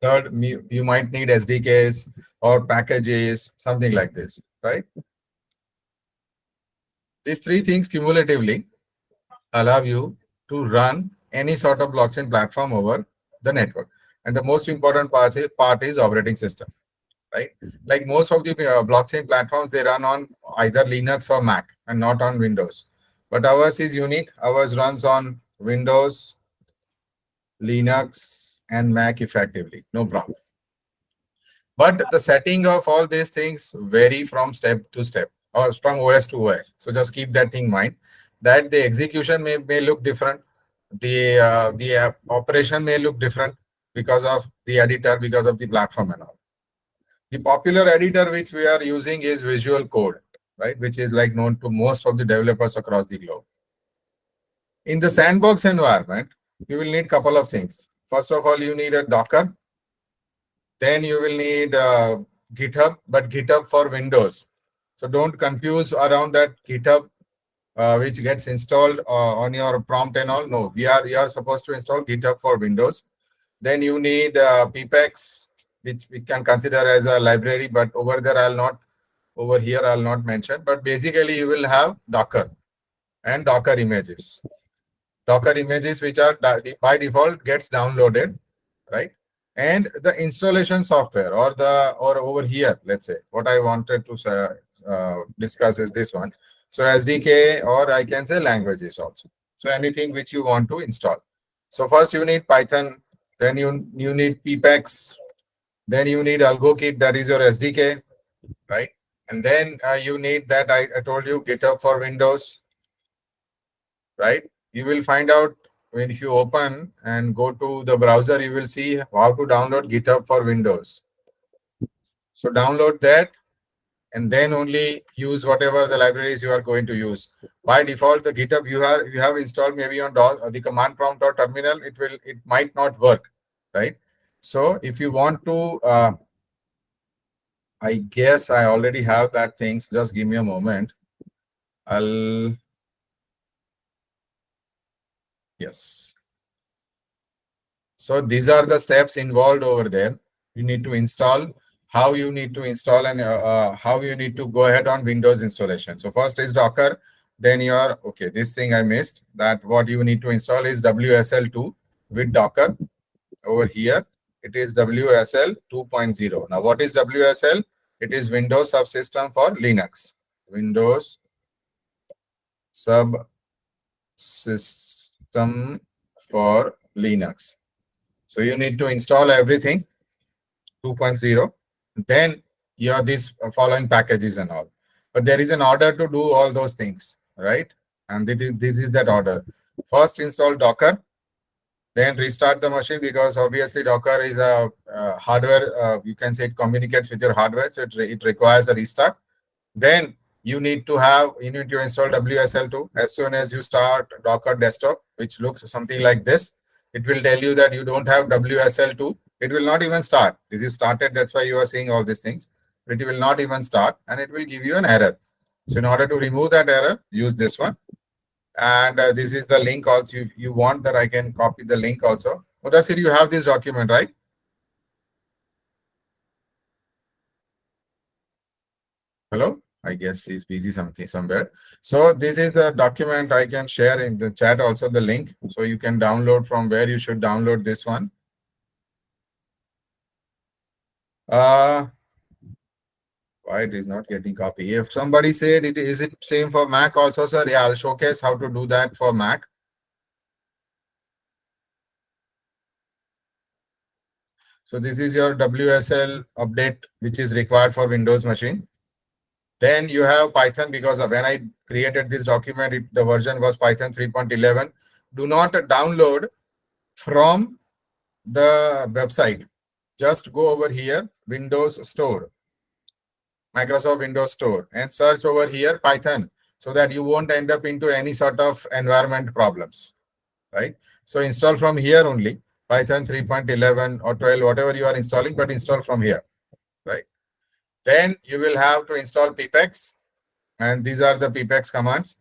Third, you might need SDKs or packages, something like this, right? These three things cumulatively allow you to run any sort of blockchain platform over the network. And the most important part is operating system, right? Like most of the blockchain platforms, they run on either Linux or Mac and not on Windows. But ours is unique. Ours runs on Windows, Linux, and Mac effectively. No problem. But the setting of all these things vary from step to step or from OS to OS. So just keep that thing in mind that the execution may look different. The operation may look different because of the editor, because of the platform and all. The popular editor which we are using is Visual Code, right? Which is like known to most of the developers across the globe. In the sandbox environment, you will need a couple of things. First of all, you need a Docker. Then you will need GitHub, but GitHub for Windows. So don't confuse around that GitHub which gets installed on your prompt and all. No, you are supposed to install GitHub for Windows. Then you need PPEX, which we can consider as a library, but over here I'll not mention. But basically you will have Docker and Docker images. Docker images which are by default gets downloaded, right? And the installation software or over here, let's say, what I wanted to discuss is this one. So SDK, or I can say languages also. So anything which you want to install. So first you need Python, then you need PPEX, then you need AlgoKit, that is your SDK, right? And then you need that I told you GitHub for Windows, right? You will find out when if you open and go to the browser, you will see how to download GitHub for Windows. So download that and then only use whatever the libraries you are going to use. By default, the GitHub you have installed maybe on DOS or the command prompt or terminal, it might not work, right? So if you want to, I guess I already have that thing. So just give me a moment. Yes. So these are the steps involved over there. You need to install, how you need to install, and how you need to go ahead on Windows installation. So first is Docker, then okay, this thing I missed, that what you need to install is WSL2 with Docker. Over here, it is WSL 2.0. Now, what is WSL? It is Windows Subsystem for Linux. Windows Subsystem for Linux. So you need to install everything 2.0. Then you have these following packages and all. But there is an order to do all those things, right? And this is that order. First install Docker, then restart the machine, because obviously Docker is a hardware, you can say it communicates with your hardware, so it requires a restart. Then you need to install WSL2. As soon as you start Docker desktop, which looks something like this, it will tell you that you don't have WSL2. It will not even start. This is started, that's why you are seeing all these things. It will not even start and it will give you an error. So in order to remove that error, use this one. And this is the link also. If you want that, I can copy the link also. Mudasir, you have this document, right? Hello? I guess he's busy somewhere. So this is the document. I can share in the chat also the link. So you can download from where you should download this one. Why it is not getting copy? If somebody said is it same for Mac also, sir? Yeah, I'll showcase how to do that for Mac. So this is your WSL update, which is required for Windows machine. Then you have Python, because when I created this document, the version was Python 3.11. Do not download from the website. Just go over here, Windows Store, Microsoft Windows Store, and search over here Python, so that you won't end up into any sort of environment problems, right? So install from here only, Python 3.11 or 12, whatever you are installing, but install from here, right? Then you will have to install PPEX, and these are the PPEX commands.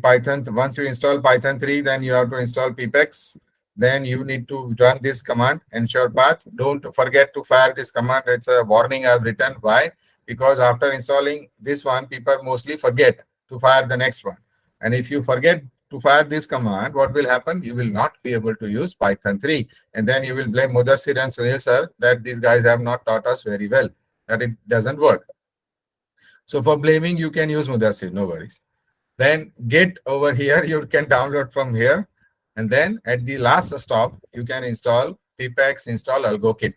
Python, once you install Python 3, then you have to install PPEX. then you need to run this command, ensure path. Don't forget to fire this command. It's a warning I've written. Why? Because after installing this one, people mostly forget to fire the next one. And if you forget to fire this command, what will happen? You will not be able to use Python 3. And then you will blame Mudassir and Sunil sir that these guys have not taught us very well, that it doesn't work. So for blaming, you can use Mudassir, no worries. Then Git over here, you can download from here. And then at the last stop, you can install pipex install AlgoKit.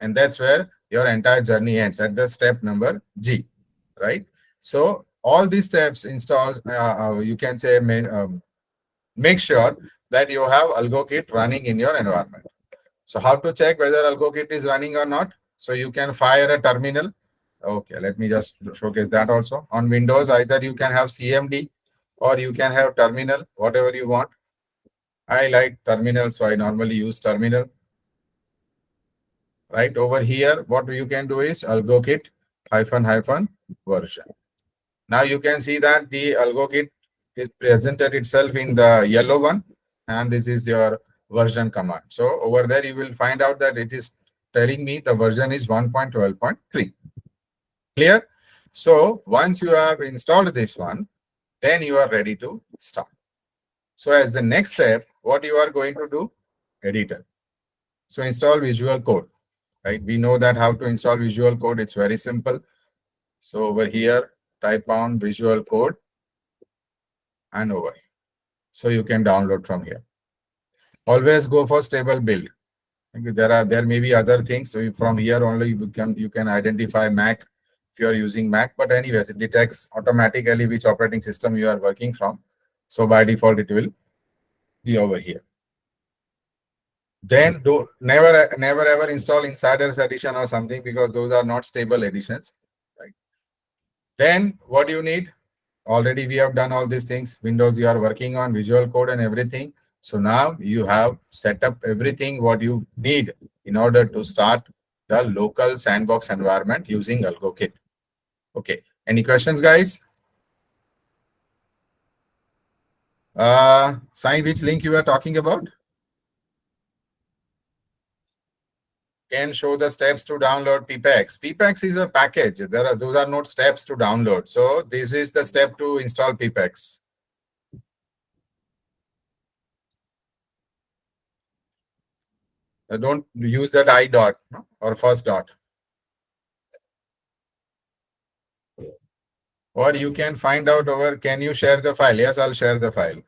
And that's where your entire journey ends at the step number G, right? So all these steps installs, you can say, make sure that you have AlgoKit running in your environment. So how to check whether AlgoKit is running or not? So you can fire a terminal. Okay, let me just showcase that also. On Windows, either you can have CMD or you can have terminal, whatever you want. I like terminal, so I normally use terminal. Right over here, what you can do is AlgoKit --version. Now you can see that the AlgoKit is presented itself in the yellow one, and this is your version command. So over there, you will find out that it is telling me the version is 1.12.3. Clear? So once you have installed this one, then you are ready to start. So as the next step, what you are going to do? Editor. So install Visual Code. Right? We know that how to install Visual Code. It's very simple. So over here, type on Visual Code and over here. So you can download from here. Always go for stable build. There may be other things. So from here only you can identify Mac if you are using Mac. But anyways, it detects automatically which operating system you are working from. So by default, it will be over here. Then never ever install Insider's Edition or something, because those are not stable editions. Right? Then what do you need? Already we have done all these things. Windows you are working on, Visual Code and everything. So now you have set up everything what you need in order to start the local sandbox environment using AlgoKit. Okay. Any questions, guys? Sai, which link you are talking about? Can show the steps to download pipex. Pipex is a package. Those are not steps to download. So this is the step to install pipex. Don't use that I dot, no? Or first dot. Or you can find out over, can you share the file? Yes, I'll share the file.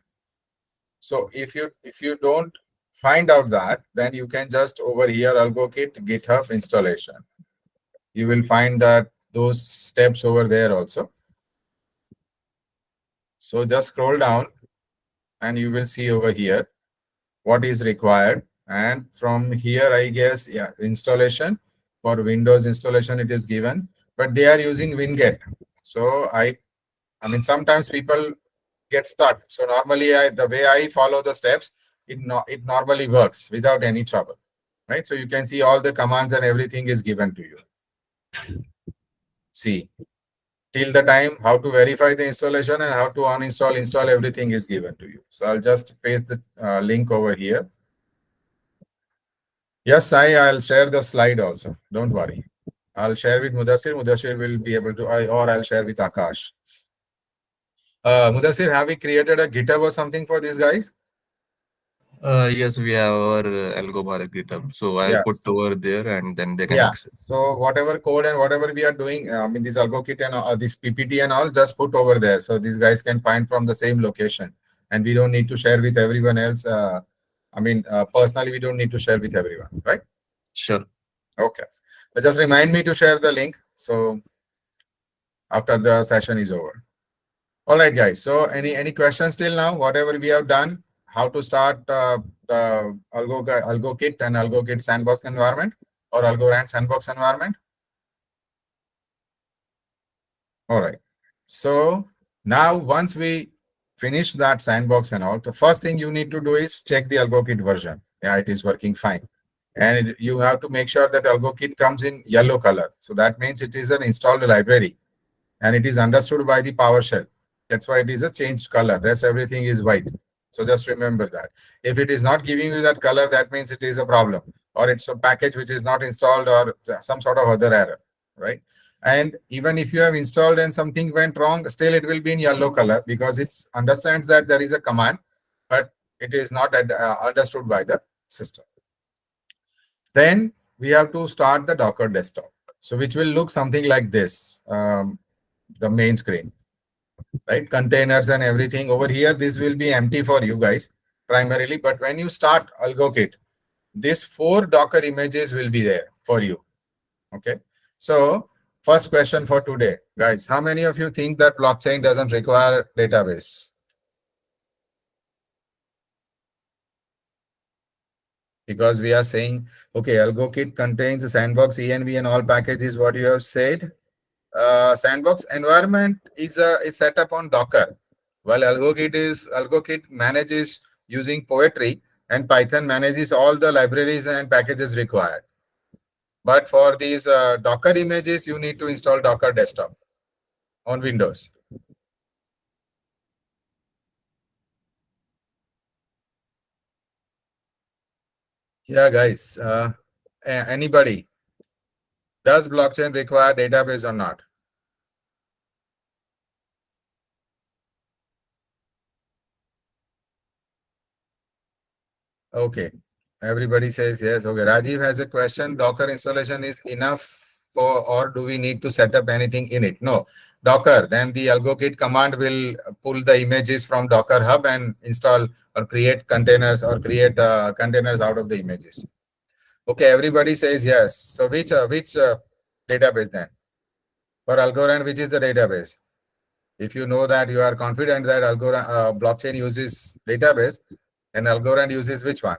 So if you don't find out that, then you can just over here AlgoKit GitHub installation. You will find that those steps over there also. So just scroll down and you will see over here what is required. And from here, I guess, yeah, installation. For Windows installation, it is given, but they are using Winget. So I mean, sometimes people get stuck. So normally, the way I follow the steps, it normally works without any trouble, right? So you can see all the commands and everything is given to you. See, till the time how to verify the installation and how to uninstall, install, everything is given to you. So I'll just paste the link over here. Yes, I'll share the slide also. Don't worry. I'll share with Mudassir. Mudassir will be able to, or I'll share with Akash. Mudassir, have we created a GitHub or something for these guys? Yes, we have our AlgoBharat GitHub. So I'll put over there and then they can access. So whatever code and whatever we are doing, I mean, this AlgoKit and this PPT and all, just put over there. So these guys can find from the same location. And we don't need to share with everyone else. I mean, personally, we don't need to share with everyone, right? Sure. Okay. But just remind me to share the link. So after the session is over. All right, guys. So any questions till now? Whatever we have done, how to start the AlgoKit and AlgoKit sandbox environment or Algorand sandbox environment? All right. So now once we finish that sandbox and all, the first thing you need to do is check the AlgoKit version. Yeah, it is working fine. And you have to make sure that AlgoKit comes in yellow color. So that means it is an installed library and it is understood by the PowerShell. That's why it is a changed color. Rest everything is white. So just remember that. If it is not giving you that color, that means it is a problem, or it's a package which is not installed, or some sort of other error, right? And even if you have installed and something went wrong, still it will be in yellow color because it understands that there is a command, but it is not understood by the system. Then we have to start the Docker desktop. So which will look something like this, the main screen, right? Containers and everything over here. This will be empty for you guys primarily. But when you start AlgoKit, these 4 Docker images will be there for you. Okay. So first question for today, guys, how many of you think that blockchain doesn't require database? Because we are saying, okay, AlgoKit contains a sandbox, env, and all packages, what you have said. Sandbox environment is set up on Docker, while AlgoKit manages using Poetry, and Python manages all the libraries and packages required. But for these Docker images, you need to install Docker Desktop on Windows. Yeah, guys. Anybody? Does blockchain require database or not? Okay. Everybody says yes. Okay. Rajiv has a question. Docker installation is enough for, or do we need to set up anything in it? No. Docker. Then the AlgoKit command will pull the images from Docker Hub and install or create containers, or create containers out of the images. Okay. Everybody says yes. So which database then? For Algorand, which is the database? If you know that you are confident that Algorand blockchain uses database, then Algorand uses which one?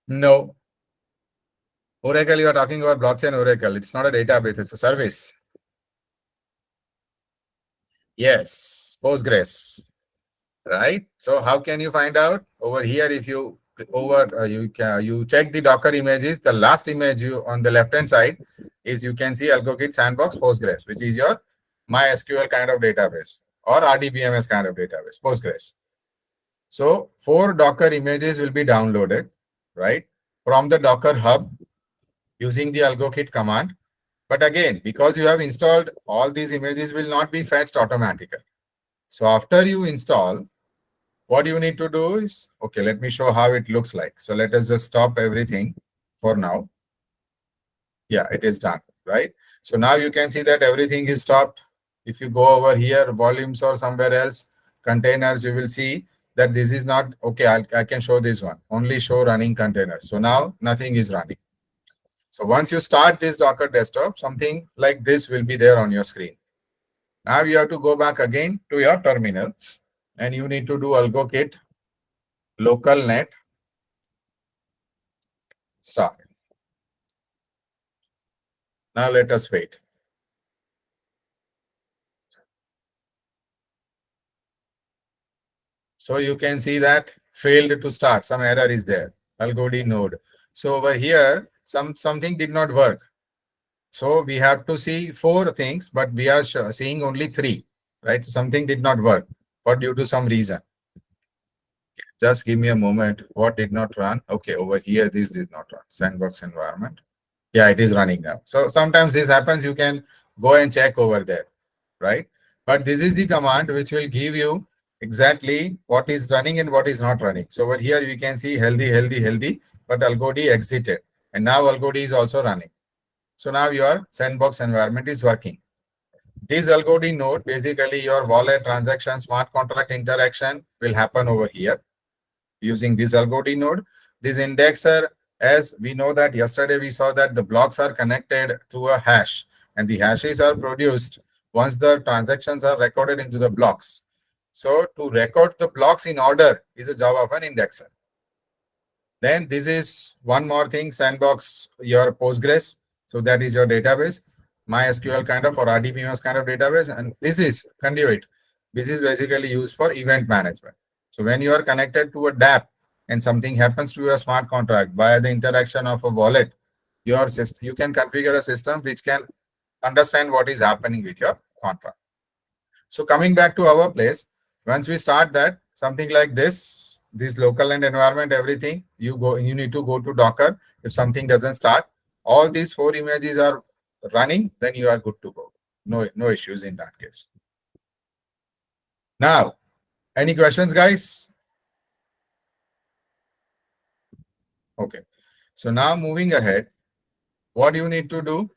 No. Oracle, you are talking about blockchain Oracle. It's not a database, it's a service. Yes, Postgres. Right? So how can you find out? Over here, if you you check the Docker images, the last image you on the left hand side is, you can see AlgoKit Sandbox Postgres, which is your MySQL kind of database, or RDBMS kind of database, Postgres. So 4 Docker images will be downloaded, right, from the Docker Hub using the AlgoKit command. But again, because you have installed, all these images will not be fetched automatically. So after you install, what you need to do is, okay, let me show how it looks like. So let us just stop everything for now. Yeah, it is done, right? So now you can see that everything is stopped. If you go over here, volumes or somewhere else, containers, you will see that this is not, okay, I can show this one, only show running containers. So now nothing is running. So once you start this Docker desktop, something like this will be there on your screen. Now you have to go back again to your terminal, and you need to do AlgoKit local net start. Now let us wait. So you can see that failed to start. Some error is there. AlgoD node. So over here, something did not work. So we have to see 4 things, but we are seeing only 3, right? Something did not work, or due to some reason. Just give me a moment. What did not run? Okay, over here, this did not run. Sandbox environment. Yeah, it is running now. So sometimes this happens. You can go and check over there, right? But this is the command which will give you exactly what is running and what is not running. So over here, you can see healthy, healthy, healthy, but AlgoD exited. And now AlgoD is also running. So now your sandbox environment is working. This AlgoD node, basically your wallet transaction, smart contract interaction will happen over here using this AlgoD node. This indexer, as we know that yesterday we saw that the blocks are connected to a hash, and the hashes are produced once the transactions are recorded into the blocks. So to record the blocks in order is a job of an indexer. Then this is one more thing, sandbox, your Postgres. So that is your database, MySQL kind of, or RDBMS kind of database. And this is conduit. This is basically used for event management. So when you are connected to a DApp and something happens to your smart contract via the interaction of a wallet, your system, you can configure a system which can understand what is happening with your contract. So coming back to our place, once we start that, something like this local and environment, everything, you need to go to Docker. If something doesn't start, all these four images are running, then you are good to go. No issues in that case. Now, any questions, guys? Okay. So now moving ahead, what you need to do?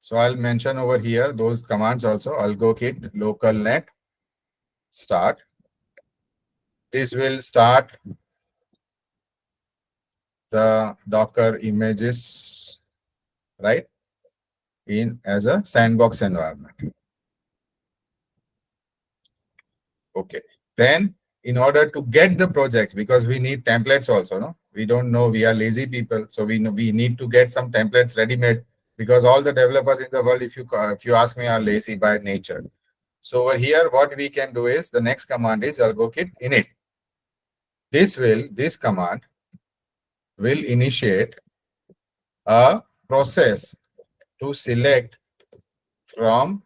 So I'll mention over here those commands also. AlgoKit, local net, start. This will start the Docker images, right, in as a sandbox environment. Okay. Then in order to get the projects, because we need templates also, no? We don't know, we are lazy people, so we know we need to get some templates ready made, because all the developers in the world, if you ask me, are lazy by nature. So over here, what we can do is the next command is AlgoKit init. This command will initiate a process to select from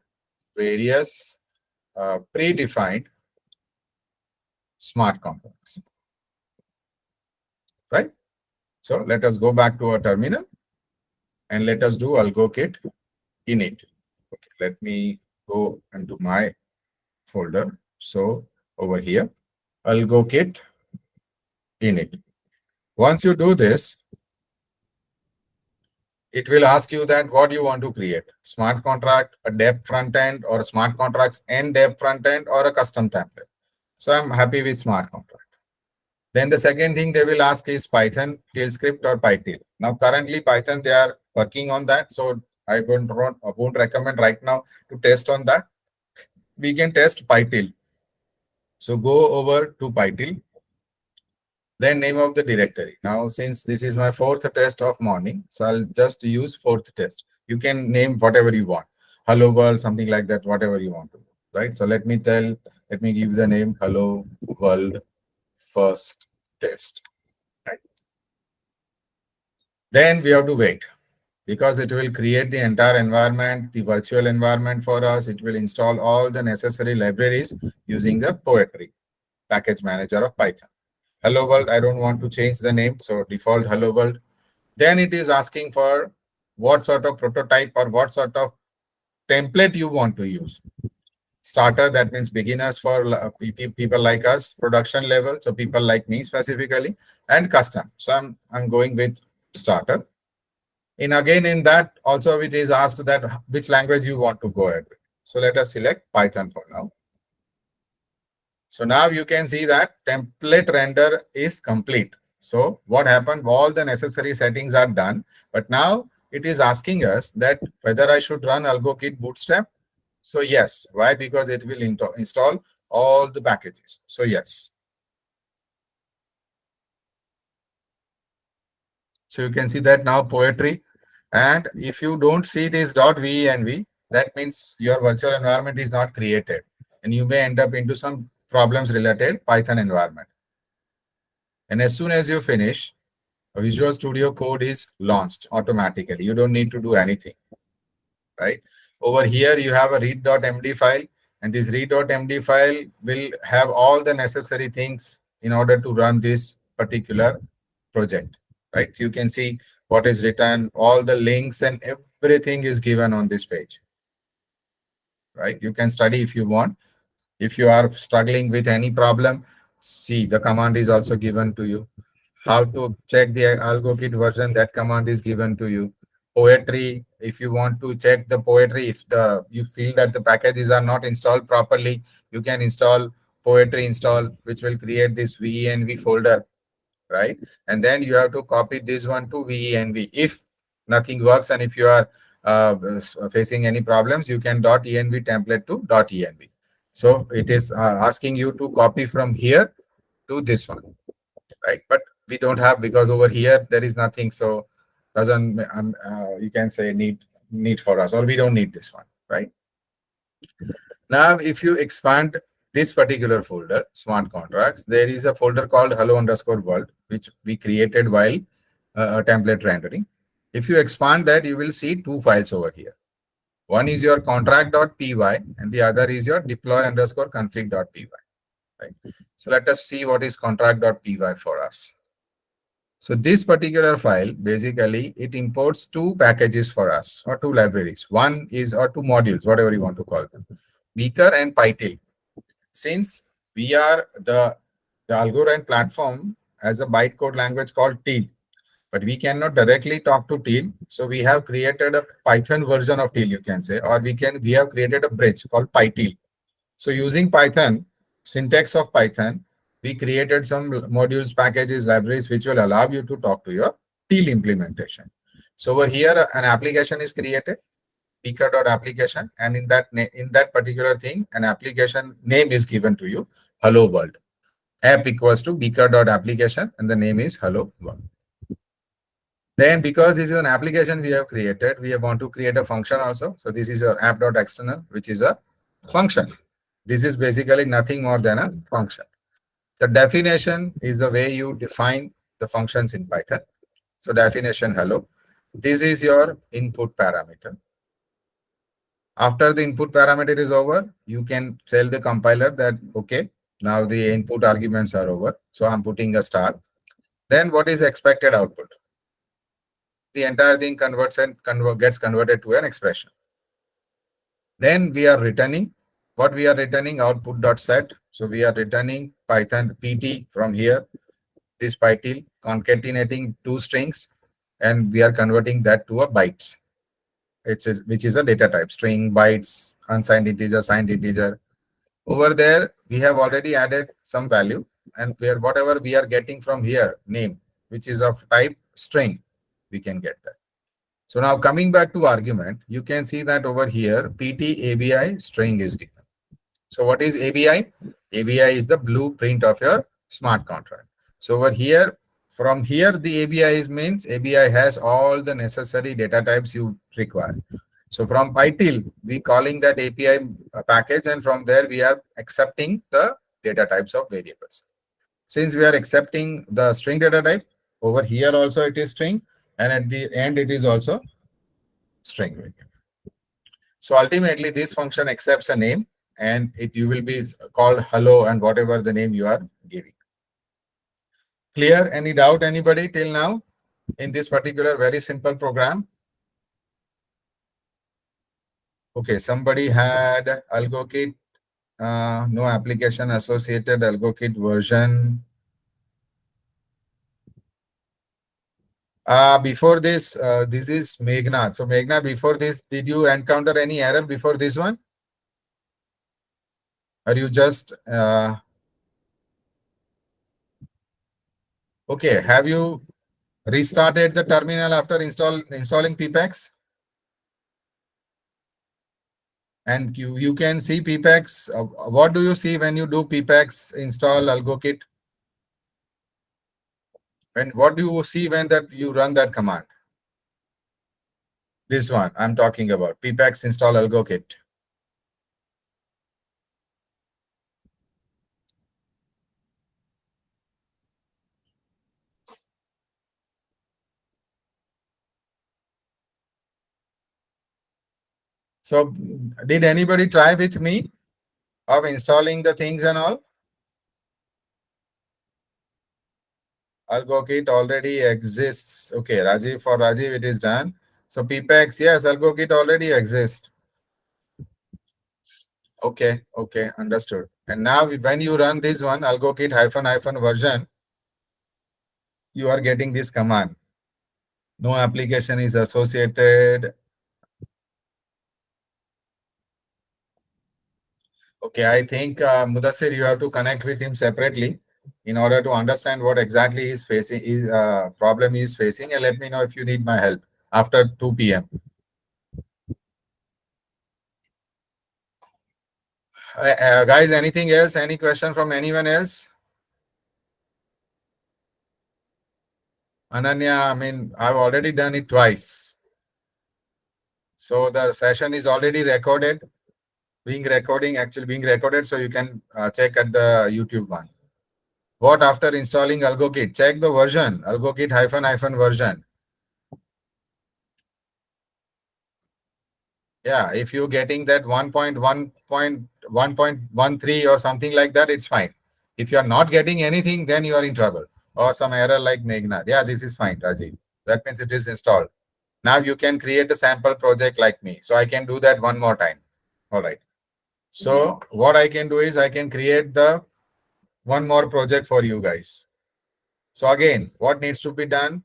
various predefined smart components, right? So let us go back to our terminal and let us do AlgoKit init. Okay, let me go into my folder. So over here, AlgoKit init. Once you do this, it will ask you that what you want to create: smart contract, a depth front end, or smart contracts and depth front end, or a custom template. So I'm happy with smart contract. Then the second thing they will ask is Python, tail script, or PyTail. Now currently Python, they are working on that. So I won't recommend right now to test on that. We can test PyTail. So go over to PyTail, then name of the directory. Now, since this is my fourth test of morning, so I'll just use fourth test. You can name whatever you want. Hello world, something like that, whatever you want to do, right? So let me give the name Hello World First Test. Right? Then we have to wait, because it will create the entire environment, the virtual environment for us. It will install all the necessary libraries using the Poetry package manager of Python. Hello world, I don't want to change the name, so default hello world. Then it is asking for what sort of prototype or what sort of template you want to use. Starter, that means beginners for people like us, production level, so people like me specifically, and custom. So I'm going with starter. And again, in that also it is asked that which language you want to go ahead with. So let us select Python for now. So now you can see that template render is complete. So what happened? All the necessary settings are done, but now it is asking us that whether I should run AlgoKit Bootstrap. So yes. Why? Because it will install all the packages. So yes. So you can see that now Poetry. And if you don't see this .venv, that means your virtual environment is not created, and you may end up into some problems related Python environment. And as soon as you finish, Visual Studio Code is launched automatically. You don't need to do anything, right? Over here, you have a read.md file, and this read.md file will have all the necessary things in order to run this particular project, right? So you can see what is written, all the links and everything is given on this page, right? You can study if you want. If you are struggling with any problem, see the command is also given to you. How to check the AlgoKit version, that command is given to you. Poetry, if you want to check the Poetry, if you feel that the packages are not installed properly, you can install Poetry install, which will create this venv folder, right? And then you have to copy this one to venv. If nothing works and if you are facing any problems, you can .env template to .env. So it is asking you to copy from here to this one, right? But we don't have, because over here there is nothing, so doesn't you can say need for us, or we don't need this one, right? Now if you expand this particular folder, smart contracts, there is a folder called hello underscore world, which we created while template rendering. If you expand that, you will see two files over here. One is your contract.py and the other is your deploy underscore config.py. Right? So let us see what is contract.py for us. So this particular file, basically, it imports two packages for us, or two libraries. One is, or two modules, whatever you want to call them, Beaker and PyTail. Since we are the Algorand platform has a bytecode language called Teal, but we cannot directly talk to Teal. So we have created a Python version of Teal, you can say, or we have created a bridge called PyTeal. So using Python, syntax of Python, we created some modules, packages, libraries, which will allow you to talk to your Teal implementation. So over here, an application is created, beaker.application, and in that particular thing, an application name is given to you, hello world. App equals to beaker.application, and the name is hello world. Then because this is an application we have created, we want to create a function also. So this is your app.external, which is a function. This is basically nothing more than a function. The definition is the way you define the functions in Python. So definition hello. This is your input parameter. After the input parameter is over, you can tell the compiler that, okay, now the input arguments are over. So I'm putting a star. Then what is expected output? The entire thing converts and gets converted to an expression. Then we are returning. What we are returning, output.set. So we are returning Python pt from here, this pytel, concatenating two strings, and we are converting that to a bytes, which is a data type, string, bytes, unsigned integer, signed integer. Over there, we have already added some value, and whatever we are getting from here, name, which is of type string, we can get that. So now coming back to argument, you can see that over here, pt abi string is given. So what is ABI? ABI is the blueprint of your smart contract. So over here, from here, the ABI means ABI has all the necessary data types you require. So from PyTeal, we calling that API package, and from there we are accepting the data types of variables. Since we are accepting the string data type, over here also it is string, and at the end it is also string. So ultimately, this function accepts a name, and you will be called hello and whatever the name you are giving. Clear? Any doubt, anybody till now in this particular very simple program? Okay, somebody had AlgoKit, no application associated AlgoKit version. Before this, this is Meghna. So Meghna, before this, did you encounter any error before this one? Or you just okay? Have you restarted the terminal after installing ppex? And you can see ppex. What do you see when you do ppex install AlgoKit? What do you see when that you run that command? This one I'm talking about, ppex install AlgoKit. So did anybody try with me of installing the things and all? AlgoKit already exists. Okay, Rajiv, for Rajiv it is done. So ppex, yes, AlgoKit already exists. Okay, understood. And now when you run this one, AlgoKit -- version, you are getting this command. No application is associated. Okay, I think Mudassir, you have to connect with him separately in order to understand what exactly he's facing, his problem he is facing, and let me know if you need my help after 2 p.m. Guys, anything else? Any question from anyone else? Ananya, I mean, I've already done it twice. So the session is already recorded. being recording, actually being recorded, so you can check at the YouTube one. What after installing AlgoKit? Check the version, AlgoKit hyphen version. Yeah, if you're getting that 1.1.1.13 or something like that, it's fine. If you're not getting anything, then you are in trouble. Or some error like Meghna. Yeah, this is fine, Rajiv. That means it is installed. Now you can create a sample project like me. So I can do that one more time. All right. So what I can do is I can create the one more project for you guys. So again, what needs to be done?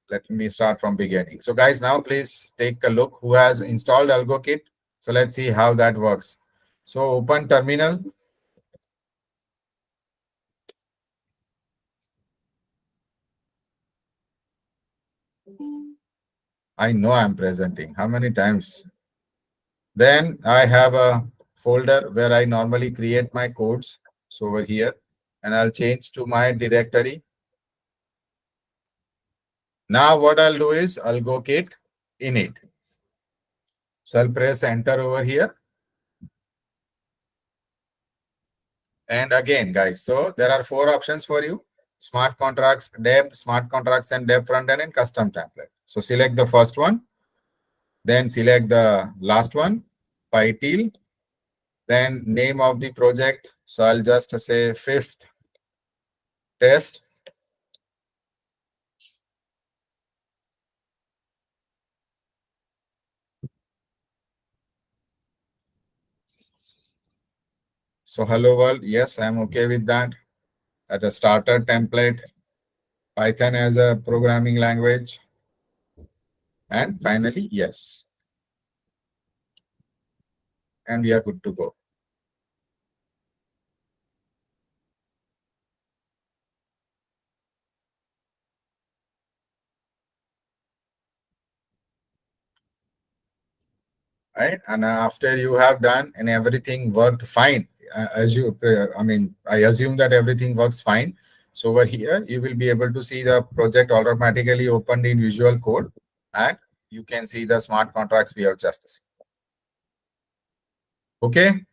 Let me start from beginning. So guys, now please take a look who has installed AlgoKit. So let's see how that works. So open terminal. I know I'm presenting. How many times? Then I have a folder where I normally create my codes. So over here, and I'll change to my directory. Now what I'll do is AlgoKit init. So I'll press enter over here. And again, guys, so there are four options for you: smart contracts, deb, smart contracts and deb front end, and custom template. So select the first one, then select the last one, title, then name of the project. So I'll just say fifth test. So hello world, yes, I'm okay with that. At a starter template, Python as a programming language, and finally, yes. And we are good to go. Right? And after you have done and everything worked fine, I assume that everything works fine. So over here, you will be able to see the project automatically opened in Visual Code, and you can see the smart contracts we have just seen. Okay.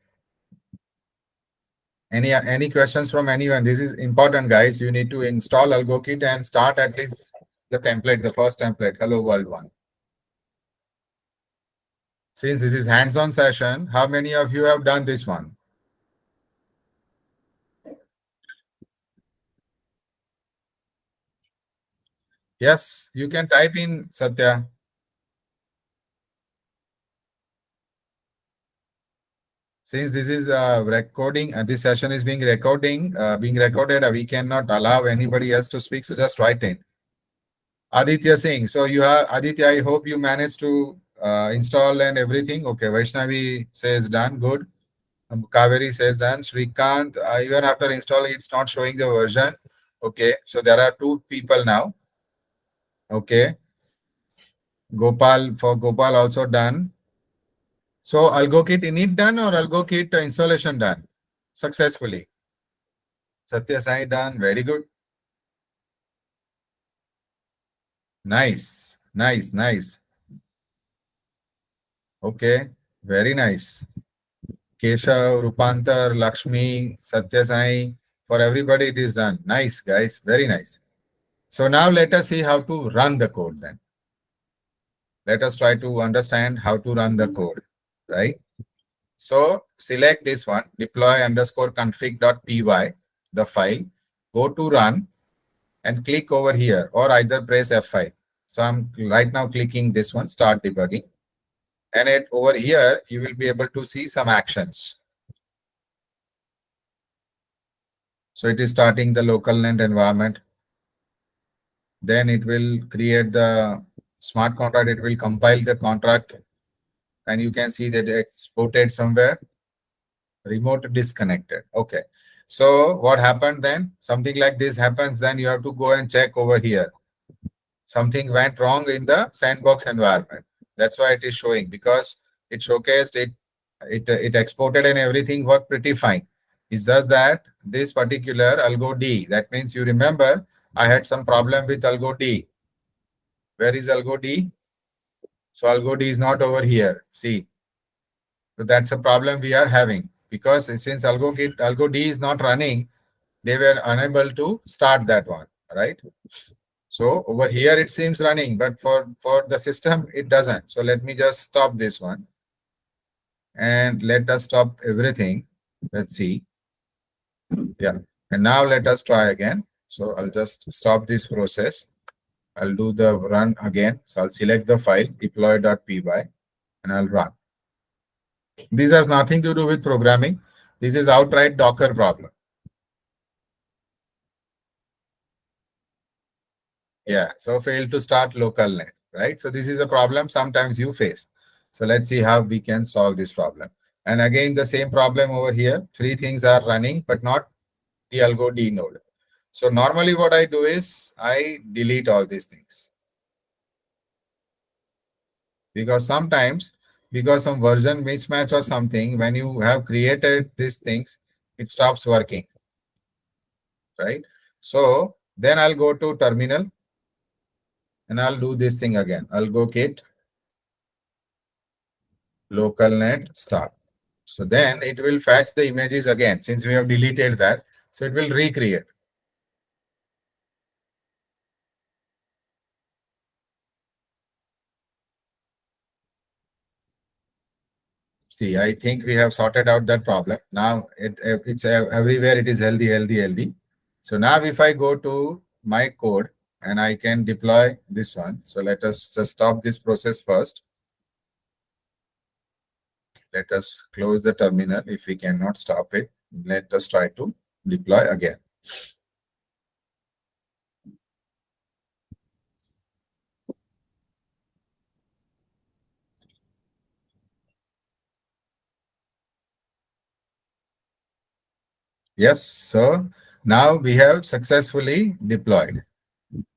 Any questions from anyone? This is important, guys. You need to install AlgoKit and start at the template, the first template, Hello World one. Since this is hands-on session, how many of you have done this one? Yes, you can type in Satya. Since this is recording, this session is being recorded, we cannot allow anybody else to speak. So just write in. Aditya Singh. So you have Aditya. I hope you managed to install and everything. Okay. Vaishnavi says done. Good. Kaveri says done. Srikant, even after installing, it's not showing the version. Okay. So there are two people now. Okay. Gopal also done. So AlgoKit init done or AlgoKit installation done successfully. Satya Sai done. Very good. Nice. Nice. Nice. Okay. Very nice. Keshav, Rupantar, Lakshmi, Satya Sai. For everybody, it is done. Nice, guys. Very nice. So now let us see how to run the code then. Let us try to understand how to run the code, right? So select this one, deploy underscore config.py, the file. Go to run and click over here or either press F5. So I'm right now clicking this one, start debugging. And over here, you will be able to see some actions. So it is starting the local NAND environment. Then it will create the smart contract. It will compile the contract. And you can see that it's exported somewhere. Remote disconnected. Okay. So what happened then? Something like this happens. Then you have to go and check over here. Something went wrong in the sandbox environment. That's why it is showing, because it showcased it exported and everything worked pretty fine. It's just that this particular algo D, that means you remember I had some problem with algo D. Where is algo D? So algo D is not over here. See, So that's a problem we are having because since Algo D is not running, they were unable to start that one, right? So over here it seems running, but for the system it doesn't. So let me just stop this one and let us stop everything. Let's see. Yeah. And now let us try again. So I'll just stop this process. I'll do the run again. So I'll select the file deploy.py and I'll run. This has nothing to do with programming. This is outright Docker problem. Yeah. So fail to start local net, right? So this is a problem sometimes you face. So let's see how we can solve this problem. And again, the same problem over here. Three things are running, but not the algo D node. So normally what I do is I delete all these things because sometimes because some version mismatch or something, when you have created these things, it stops working, right? So then I'll go to terminal and I'll do this thing again. I'll go kit localnet start. So then it will fetch the images again since we have deleted that. So it will recreate. See, I think we have sorted out that problem. Now it's everywhere. It is healthy, healthy, healthy. So now if I go to my code and I can deploy this one. So let us just stop this process first. Let us close the terminal. If we cannot stop it, let us try to deploy again. Yes, so now we have successfully deployed.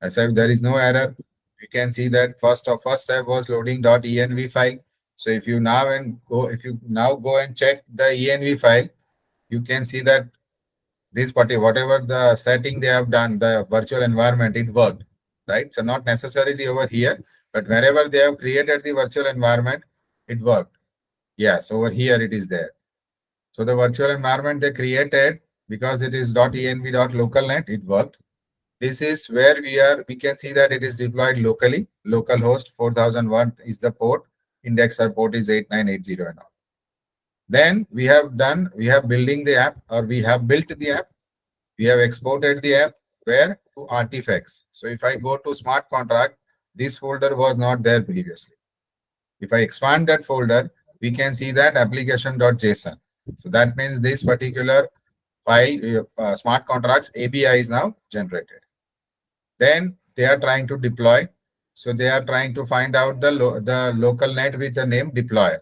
As if there is no error, you can see that first step was loading .env file. So if you now go and check the env file, you can see that this whatever the setting they have done, the virtual environment, it worked, right? So not necessarily over here, but wherever they have created the virtual environment, it worked. Yes, over here it is there. So the virtual environment they created because it is .env.localnet, it worked. This is where we can see that it is deployed locally. Localhost 4001 is the port. Indexer port is 8980 and all. Then we have building the app or we have built the app. We have exported the app where to artifacts. So if I go to smart contract, this folder was not there previously. If I expand that folder, we can see that application.json. So that means this particular file, smart contracts ABI is now generated. Then they are trying to deploy. So they are trying to find out the local net with the name deployer.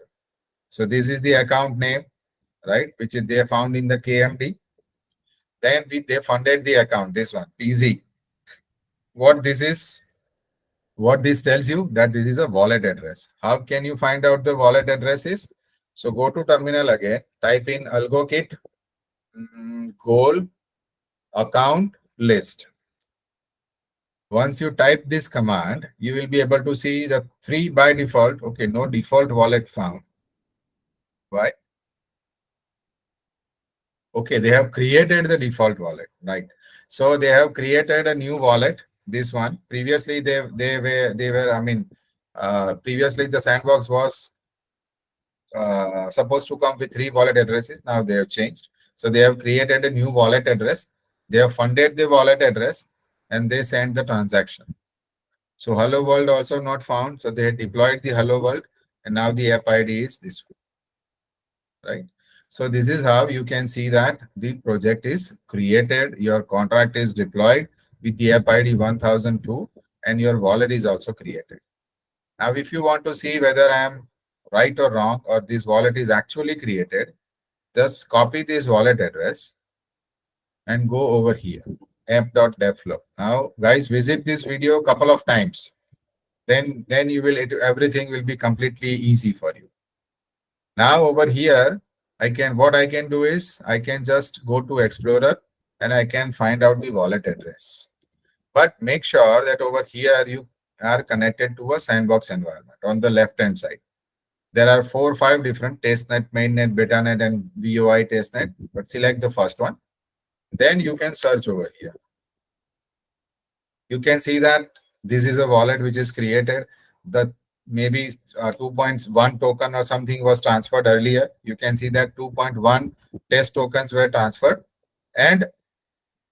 So this is the account name, right, which is they found in the KMD. Then they funded the account, this one, PZ. What this is, what this tells you that this is a wallet address. How can you find out the wallet address is? So go to terminal again, type in algokit goal account list. Once you type this command, you will be able to see the three by default. Okay, no default wallet found. Why? Okay, they have created the default wallet, right? So they have created a new wallet. This one previously they were. I mean, previously the sandbox was supposed to come with three wallet addresses. Now they have changed. So they have created a new wallet address. They have funded the wallet address and they sent the transaction. So Hello World also not found. So they deployed the Hello World and now the app ID is this one, right? So this is how you can see that the project is created. Your contract is deployed with the app ID 1002 and your wallet is also created. Now, if you want to see whether I am right or wrong or this wallet is actually created, just copy this wallet address and go over here, app.devflow. Now, guys, visit this video a couple of times. Then you will everything will be completely easy for you. Now over here, what I can do is I can just go to Explorer and I can find out the wallet address. But make sure that over here you are connected to a sandbox environment on the left hand side. There are 4 or 5 different testnet, mainnet, betanet, and VOI testnet. But select the first one. Then you can search over here. You can see that this is a wallet which is created. The maybe 2.1 token or something was transferred earlier. You can see that 2.1 test tokens were transferred, and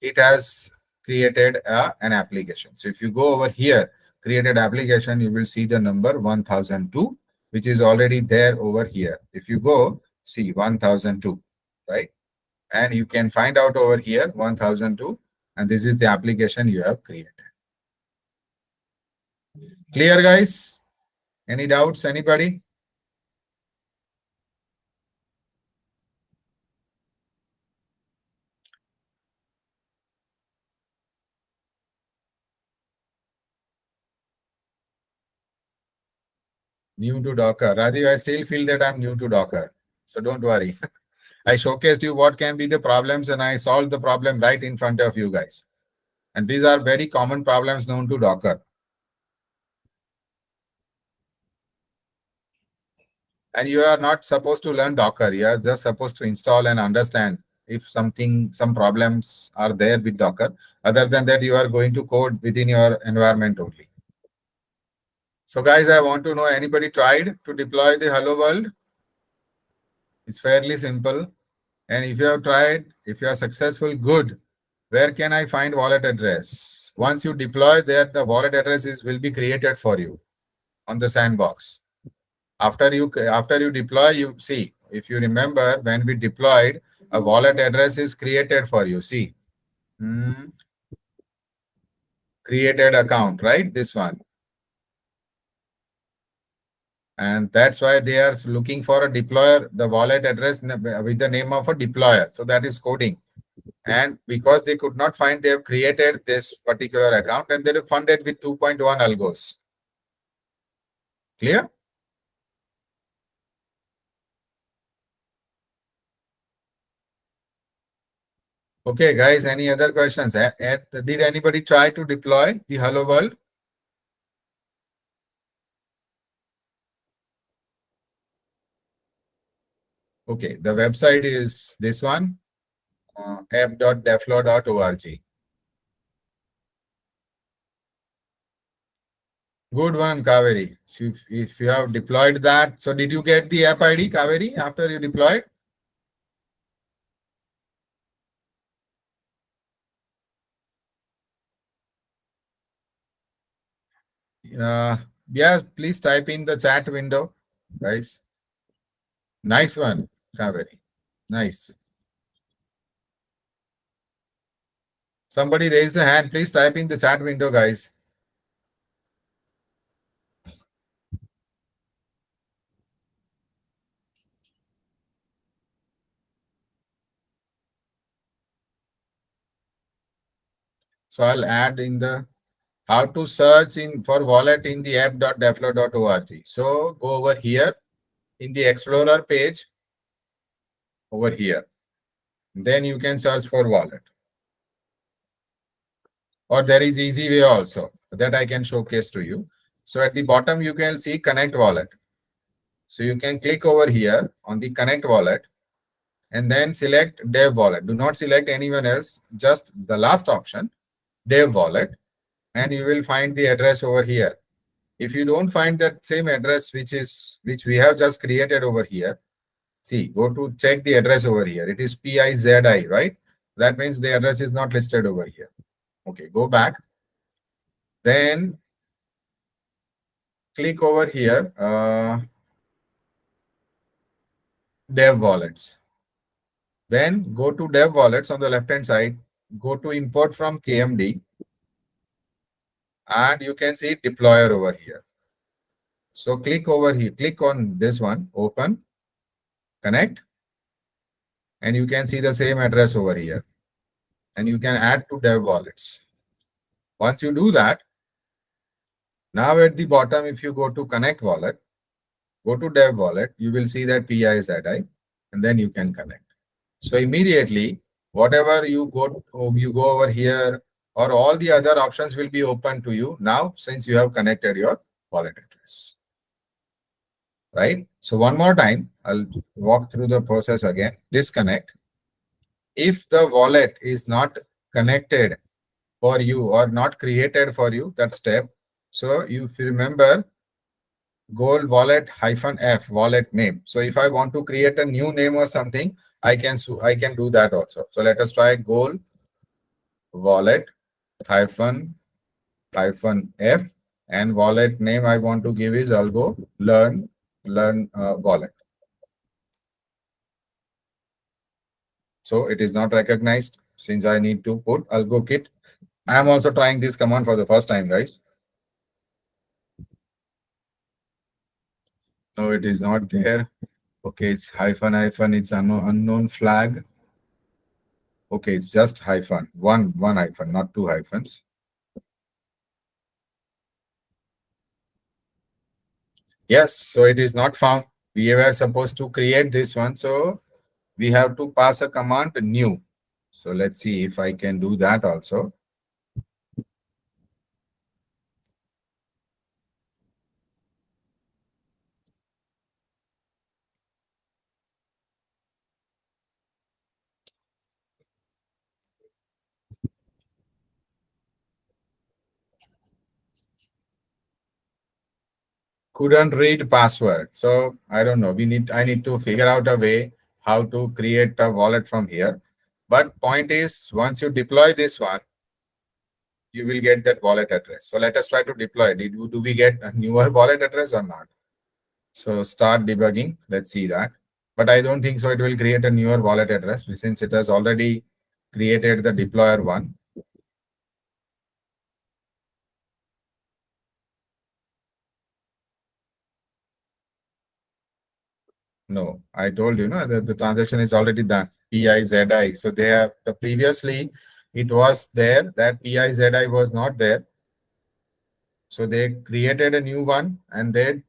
it has created an application. So if you go over here, created application, you will see the number 1002, which is already there over here. If you go, see 1002, right? And you can find out over here 1002, and this is the application you have created. Clear, guys? Any doubts, anybody? New to Docker. Rajiv, I still feel that I'm new to Docker. So don't worry. I showcased you what can be the problems, and I solved the problem right in front of you guys. And these are very common problems known to Docker. And you are not supposed to learn Docker. You are just supposed to install and understand if some problems are there with Docker. Other than that, you are going to code within your environment only. So guys, I want to know, anybody tried to deploy the Hello World? It's fairly simple. And if you have tried, if you are successful, good. Where can I find wallet address? Once you deploy that, the wallet address will be created for you on the sandbox. After you deploy, you see, if you remember, when we deployed, a wallet address is created for you. See, created account, right? This one. And that's why they are looking for a deployer, the wallet address with the name of a deployer. So that is coding. And because they could not find, they have created this particular account, and they have funded with 2.1 algos. Clear? Okay, guys, any other questions? Did anybody try to deploy the Hello World? Okay, the website is this one, app.deflow.org. Good one, Kaveri. So if you have deployed that, so did you get the app ID, Kaveri, after you deployed? Yeah, please type in the chat window, guys. Nice one, Kaveri. Nice. Somebody raised a hand. Please type in the chat window, guys. So I'll add in the how to search in for wallet in the app.deflow.org. So go over here in the Explorer page, over here. Then you can search for wallet. Or there is easy way also that I can showcase to you. So at the bottom, you can see Connect Wallet. So you can click over here on the Connect Wallet and then select Dev Wallet. Do not select anyone else, just the last option, Dev Wallet, and you will find the address over here. If you don't find that same address which we have just created over here, see, go to check the address over here. It is PIZI, right? That means the address is not listed over here. Okay, go back. Then click over here, Dev Wallets. Then go to Dev Wallets on the left-hand side. Go to Import from KMD. And you can see Deployer over here. So click over here. Click on this one. Open. Connect. And you can see the same address over here. And you can add to Dev Wallets. Once you do that, now at the bottom, if you go to Connect Wallet, go to Dev Wallet, you will see that PIZI, and then you can connect. So immediately, whatever you go over here, or all the other options will be open to you now since you have connected your wallet address. right? So one more time, I'll walk through the process again. Disconnect. If the wallet is not connected for you or not created for you, that step. So if you remember, gold wallet hyphen f wallet name. So if I want to create a new name or something, I can do that also. So let us try gold wallet hyphen f, and wallet name I want to give is algo learn wallet. So it is not recognized since I need to put algo kit. I am also trying this command for the first time, guys. No, it is not there. Okay, it's hyphen, it's unknown flag. Okay, it's just hyphen. One hyphen, not two hyphens. Yes, so it is not found. We were supposed to create this one, so we have to pass a command new. So let's see if I can do that also. Couldn't read password. So I don't know. I need to figure out a way how to create a wallet from here. But point is, once you deploy this one, you will get that wallet address. So let us try to deploy. Do we get a newer wallet address or not? So start debugging. Let's see that. But I don't think so. It will create a newer wallet address since it has already created the deployer one. No, I told you, no, that the transaction is already done. PIZI. So they have the previously it was there that PIZI was not there. So they created a new one and they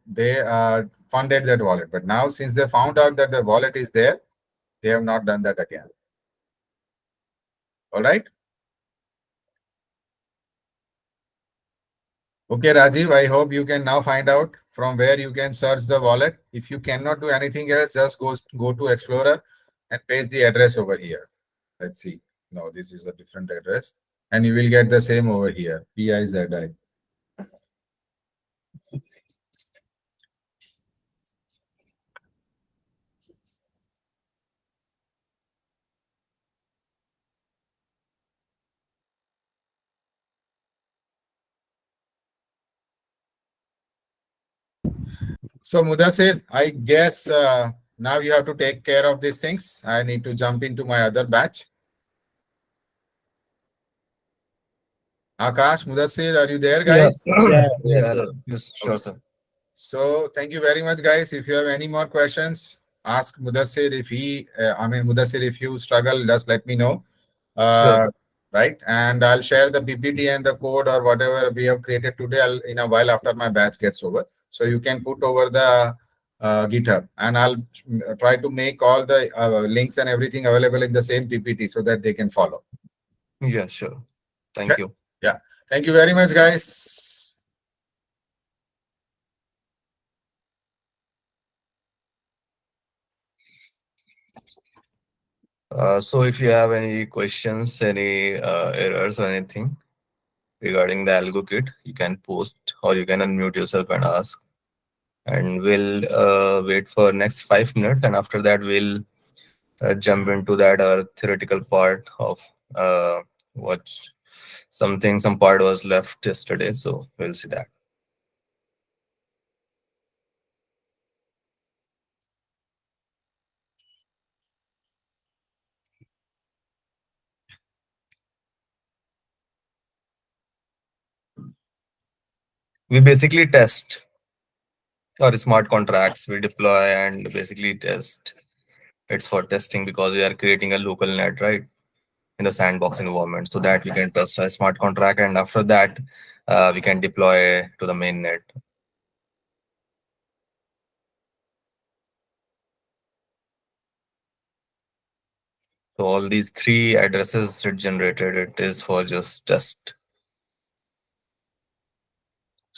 funded that wallet. But now since they found out that the wallet is there, they have not done that again. All right. Okay, Rajiv, I hope you can now find out from where you can search the wallet. If you cannot do anything else, just go to Explorer and paste the address over here. Let's see. No, this is a different address. And you will get the same over here, PIZI. So, Mudassir, I guess now you have to take care of these things. I need to jump into my other batch. Akash, Mudassir, are you there, Yeah. guys? Yeah, hello. Yes, sure, Okay. sir. So thank you very much, guys. If you have any more questions, ask Mudassir. Mudassir, if you struggle, just let me know. Sure. Uh, right, and I'll share the PPT and the code or whatever we have created today. In a while after my batch gets over, so you can put over the GitHub, and I'll try to make all the links and everything available in the same PPT so that they can follow. Yeah, sure. Okay. Thank you. Yeah. Thank you very much, guys. So if you have any questions, any errors or anything regarding the algo kit, you can post or you can unmute yourself and ask. And we'll wait for next 5 minutes, and after that we'll jump into that theoretical part of what some part was left yesterday. So we'll see that. We basically test our smart contracts. We deploy and basically test. It's for testing because we are creating a local net, right, in the sandbox environment, so that we can test a smart contract, and after that, we can deploy to the main net. So all these three addresses it generated, it is for just test.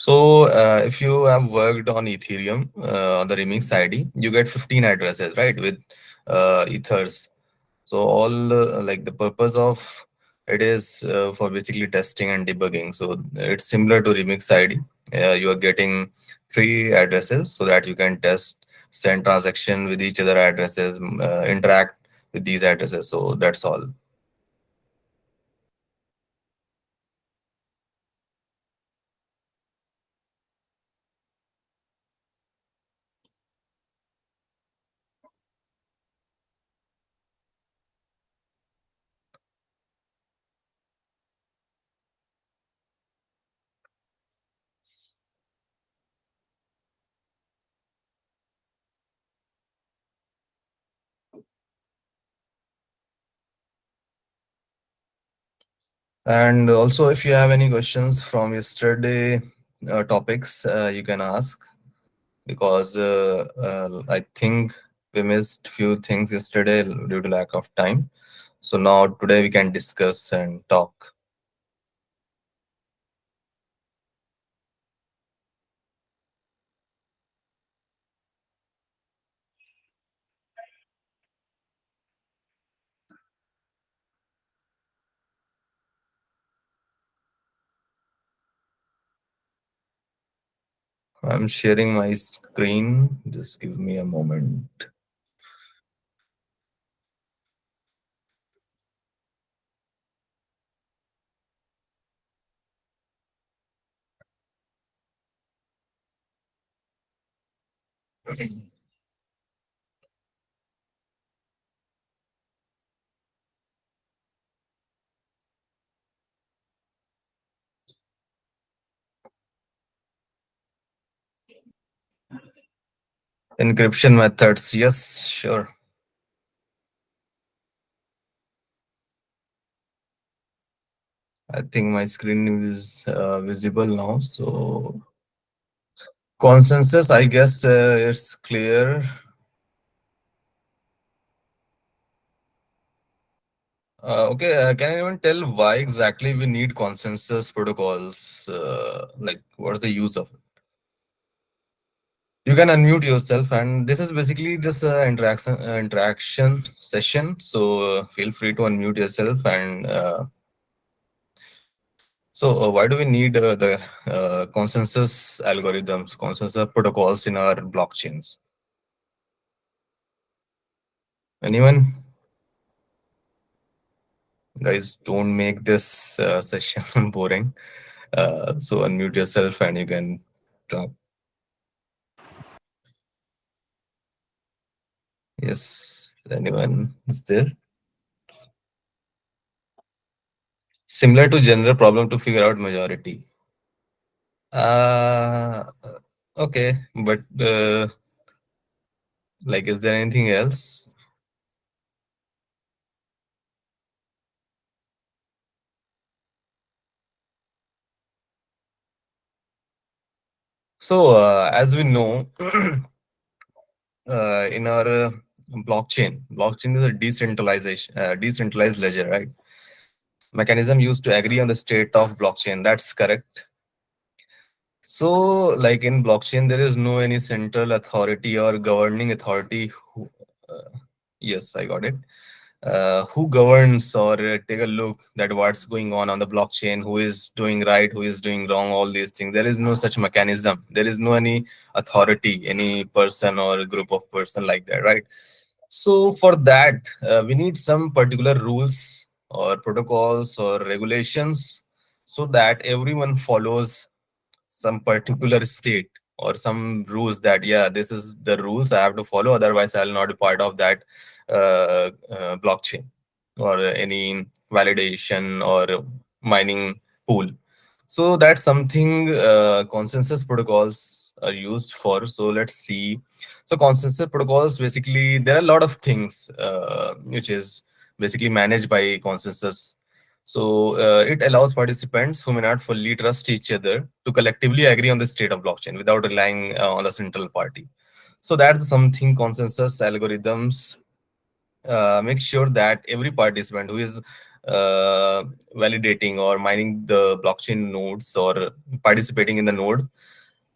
So if you have worked on Ethereum on the remix ID, you get 15 addresses, right, with ethers. So all like the purpose of it is for basically testing and debugging. So it's similar to remix ID. You are getting three addresses so that you can test, send transaction with each other addresses, interact with these addresses. So that's all. And also, if you have any questions from yesterday topics, you can ask, because I think we missed few things yesterday due to lack of time. So now today we can discuss and talk. I'm sharing my screen. Just give me a moment. Encryption methods. Yes, sure. I think my screen is visible now. So consensus, I guess it's clear. Okay, can anyone tell why exactly we need consensus protocols? Like, what's the use of it? You can unmute yourself, and this is basically just an interaction session. So feel free to unmute yourself. And so, why do we need the consensus algorithms, consensus protocols in our blockchains? Anyone? Guys, don't make this session boring. So unmute yourself and you can talk. Yes, anyone is there? Similar to general problem to figure out majority. Uh, okay, but like, is there anything else? So, as we know, in our blockchain is a decentralized ledger, right? Mechanism used to agree on the state of blockchain. That's correct. So, like in blockchain, there is no any central authority or governing authority who, yes, I got it. Who governs or take a look that what's going on the blockchain, who is doing right, who is doing wrong, all these things. There is no such mechanism. There is no any authority, any person or group of person like that, right? So for that, we need some particular rules or protocols or regulations so that everyone follows some particular state or some rules that, yeah, this is the rules I have to follow, otherwise I'll not be part of that blockchain or any validation or mining pool. So that's something consensus protocols are used for. So let's see. So consensus protocols, basically there are a lot of things which is basically managed by consensus. So it allows participants who may not fully trust each other to collectively agree on the state of blockchain without relying on the central party. So that's something consensus algorithms make sure that every participant who is uh, validating or mining the blockchain nodes or participating in the node,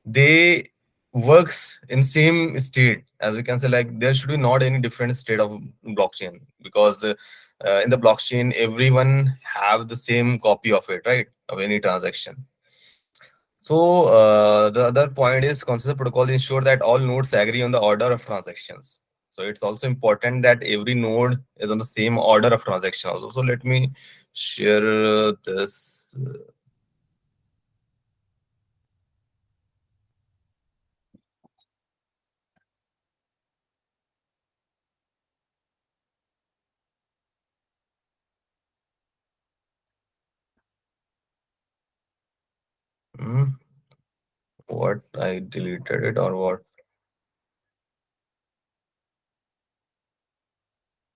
they works in same state. As we can say, like there should be not any different state of blockchain, because in the blockchain everyone have the same copy of it, right, of any transaction. So the other point is consensus protocol ensure that all nodes agree on the order of transactions. So it's also important that every node is on the same order of transaction also. So let me share this. Hmm, what, I deleted it or what?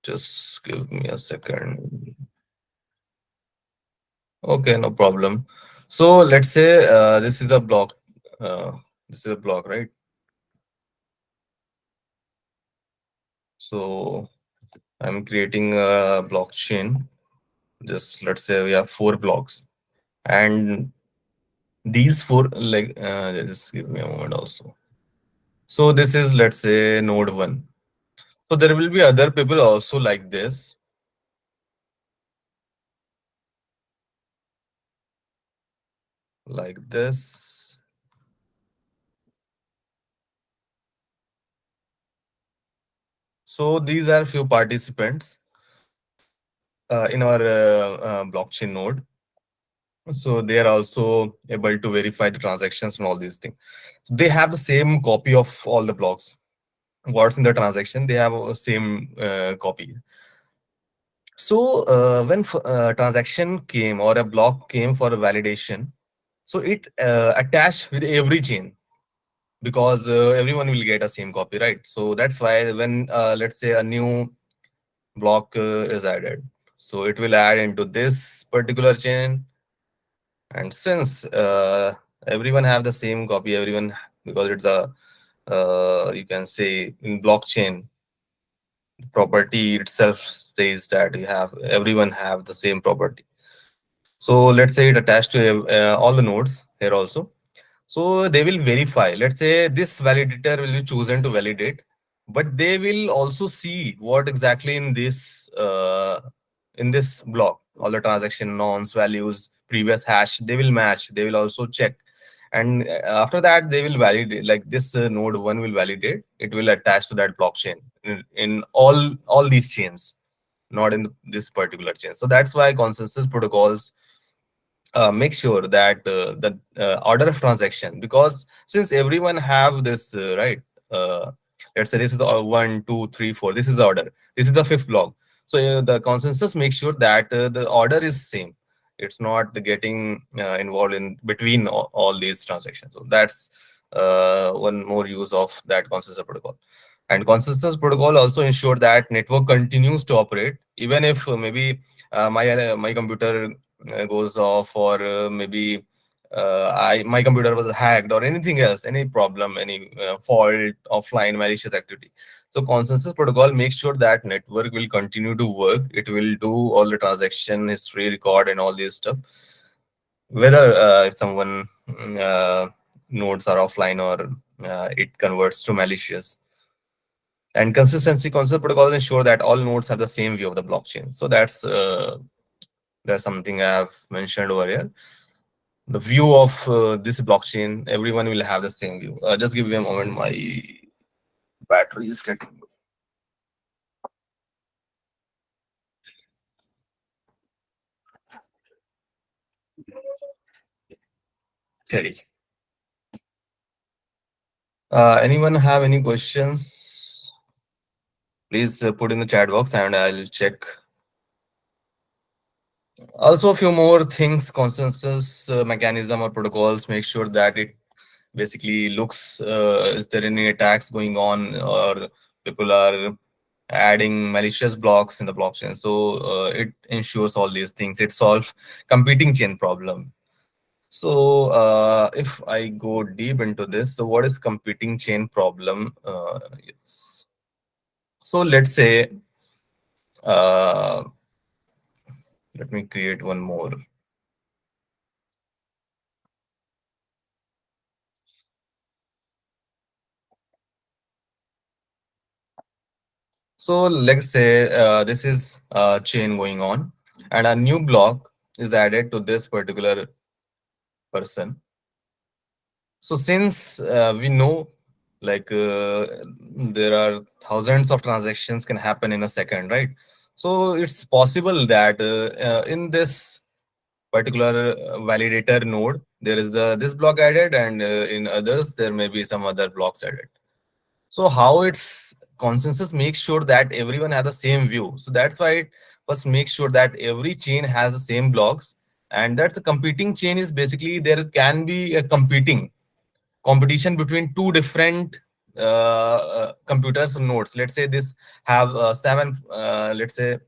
Just give me a second. Okay, no problem. So let's say this is a block. Uh, this is a block, right? So I'm creating a blockchain. Just let's say we have four blocks, and these four, like, just give me a moment also. So this is, let's say, node one. So there will be other people also like this, like this. So these are few participants in our blockchain node. So they are also able to verify the transactions and all these things. So they have the same copy of all the blocks. What's in the transaction, they have a same copy. So when transaction came or a block came for validation, so it attached with every chain, because everyone will get a same copy, right? So that's why when let's say a new block is added, so it will add into this particular chain. And since everyone have the same copy, everyone, because it's a you can say in blockchain, property itself says that you have everyone have the same property. So let's say it attached to all the nodes here also. So they will verify. Let's say this validator will be chosen to validate, but they will also see what exactly in this block, all the transaction nonce values, previous hash, they will match. They will also check, and after that they will validate. Like this node one will validate. It will attach to that blockchain in all these chains, not in this particular chain. So that's why consensus protocols make sure that the order of transaction, because since everyone have this right, uh, let's say this is 1 2 3 4, this is the order, this is the fifth block. So the consensus makes sure that the order is same. It's not getting involved in between all these transactions. So that's one more use of that consensus protocol. And consensus protocol also ensure that network continues to operate even if my computer goes off, or maybe I my computer was hacked, or anything else, any problem, any fault, offline malicious activity. So consensus protocol makes sure that network will continue to work. It will do all the transaction history record and all this stuff, whether if someone nodes are offline or it converts to malicious. And consistency concept protocols ensure that all nodes have the same view of the blockchain. So that's something I have mentioned over here. The view of this blockchain, everyone will have the same view. Just give me a moment. My battery is getting steady. Anyone have any questions? Please put in the chat box and I'll check. Also, a few more things, consensus mechanism or protocols, make sure that it basically looks, is there any attacks going on, or people are adding malicious blocks in the blockchain. So it ensures all these things. It solves competing chain problem. So if I go deep into this, so what is competing chain problem? Yes. So let's say uh, Let me create one more. So let's say this is a chain going on, and a new block is added to this particular person. So since we know, like there are thousands of transactions can happen in a second, right? So it's possible that in this particular validator node there is this block added, and in others there may be some other blocks added. So how its consensus makes sure that everyone has the same view. So that's why it first makes sure that every chain has the same blocks, and that's a competing chain. Is basically there can be a competition between two different computers nodes. Let's say this have seven, let's say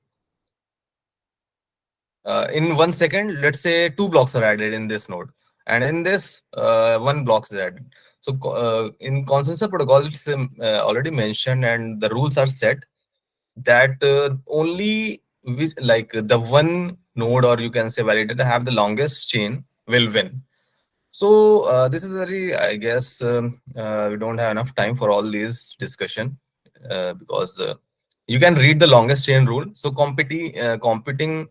in 1 second, let's say two blocks are added in this node, and in this one block is added. So in consensus protocol, it's already mentioned, and the rules are set that only which, like the one node, or you can say validator, have the longest chain will win. So this is very, I guess, we don't have enough time for all these discussion, because you can read the longest chain rule. So competing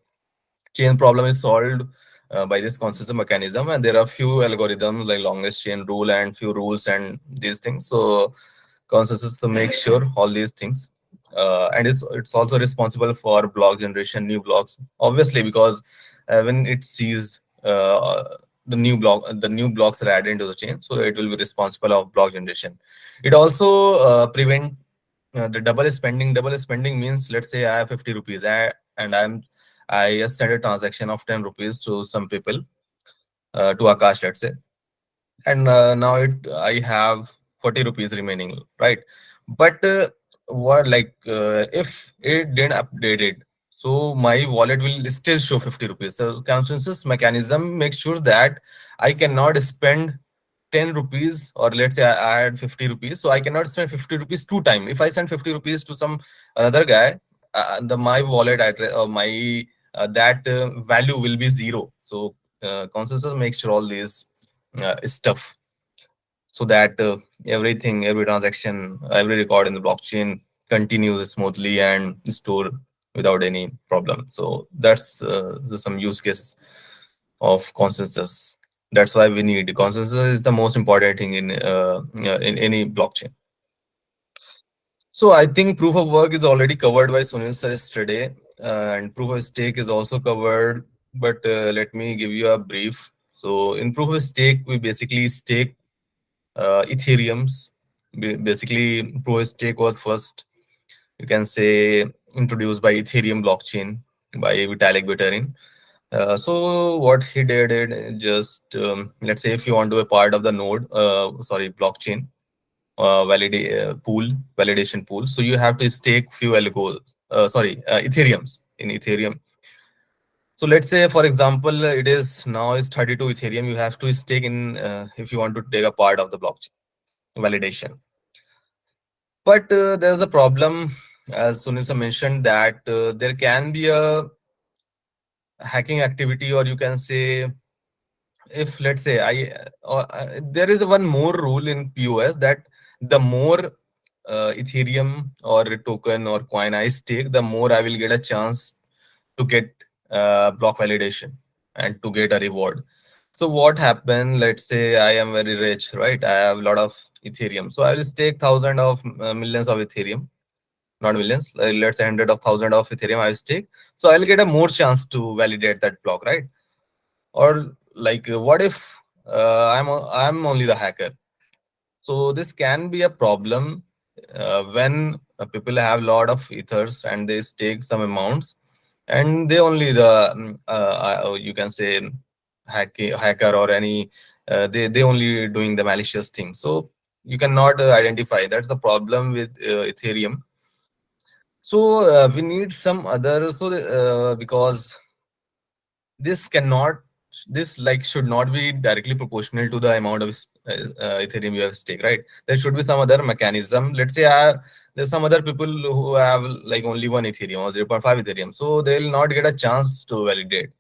chain problem is solved by this consensus mechanism, and there are few algorithms like longest chain rule and few rules and these things. So consensus to make sure all these things, and it's also responsible for block generation, new blocks, obviously, because when it sees the new blocks are added into the chain, so it will be responsible of block generation. It also prevent the double spending means, let's say I have 50 rupees, and I just sent a transaction of 10 rupees to some people, to Akash, let's say, and now I have 40 rupees remaining, right? But what like if it didn't update it, so my wallet will still show 50 rupees. So consensus mechanism makes sure that I cannot spend 10 rupees, or let's say I had 50 rupees, so I cannot spend 50 rupees two times. If I send 50 rupees to some other guy, the my wallet address, or my that value will be zero. So consensus makes sure all these stuff, so that every transaction, every record in the blockchain continues smoothly and store without any problem. So that's some use cases of consensus. That's why we need consensus is the most important thing in any blockchain. So I think proof of work is already covered by Sunil sir yesterday, and proof of stake is also covered. But let me give you a brief. So in proof of stake, we basically stake Ethereum's. Basically, proof of stake was first, you can say, introduced by Ethereum blockchain by Vitalik Buterin. So what he did, just let's say if you want to be a part of the node, blockchain pool, validation pool. So you have to stake few Ethereums in Ethereum. So let's say, for example, it is now is 32 Ethereum. You have to stake in if you want to take a part of the blockchain validation. But there's a problem, as Sunisa mentioned, that there can be a hacking activity, or you can say, if let's say there is one more rule in POS, that the more Ethereum or token or coin I stake, the more I will get a chance to get block validation and to get a reward. So what happened? Let's say I am very rich, right? I have a lot of Ethereum, so I will stake thousand of millions of Ethereum, not millions. Let's say hundred of thousand of Ethereum I will stake, so I'll get a more chance to validate that block, right? Or like what if I'm only the hacker? So this can be a problem when people have a lot of ethers and they stake some amounts, and they only the you can say hacker or any they only doing the malicious thing. So you cannot identify. That's the problem with Ethereum. So we need some other, because this cannot this like should not be directly proportional to the amount of Ethereum you have stake, right? There should be some other mechanism. Let's say there's some other people who have like only one Ethereum or 0.5 Ethereum, so they'll not get a chance to validate.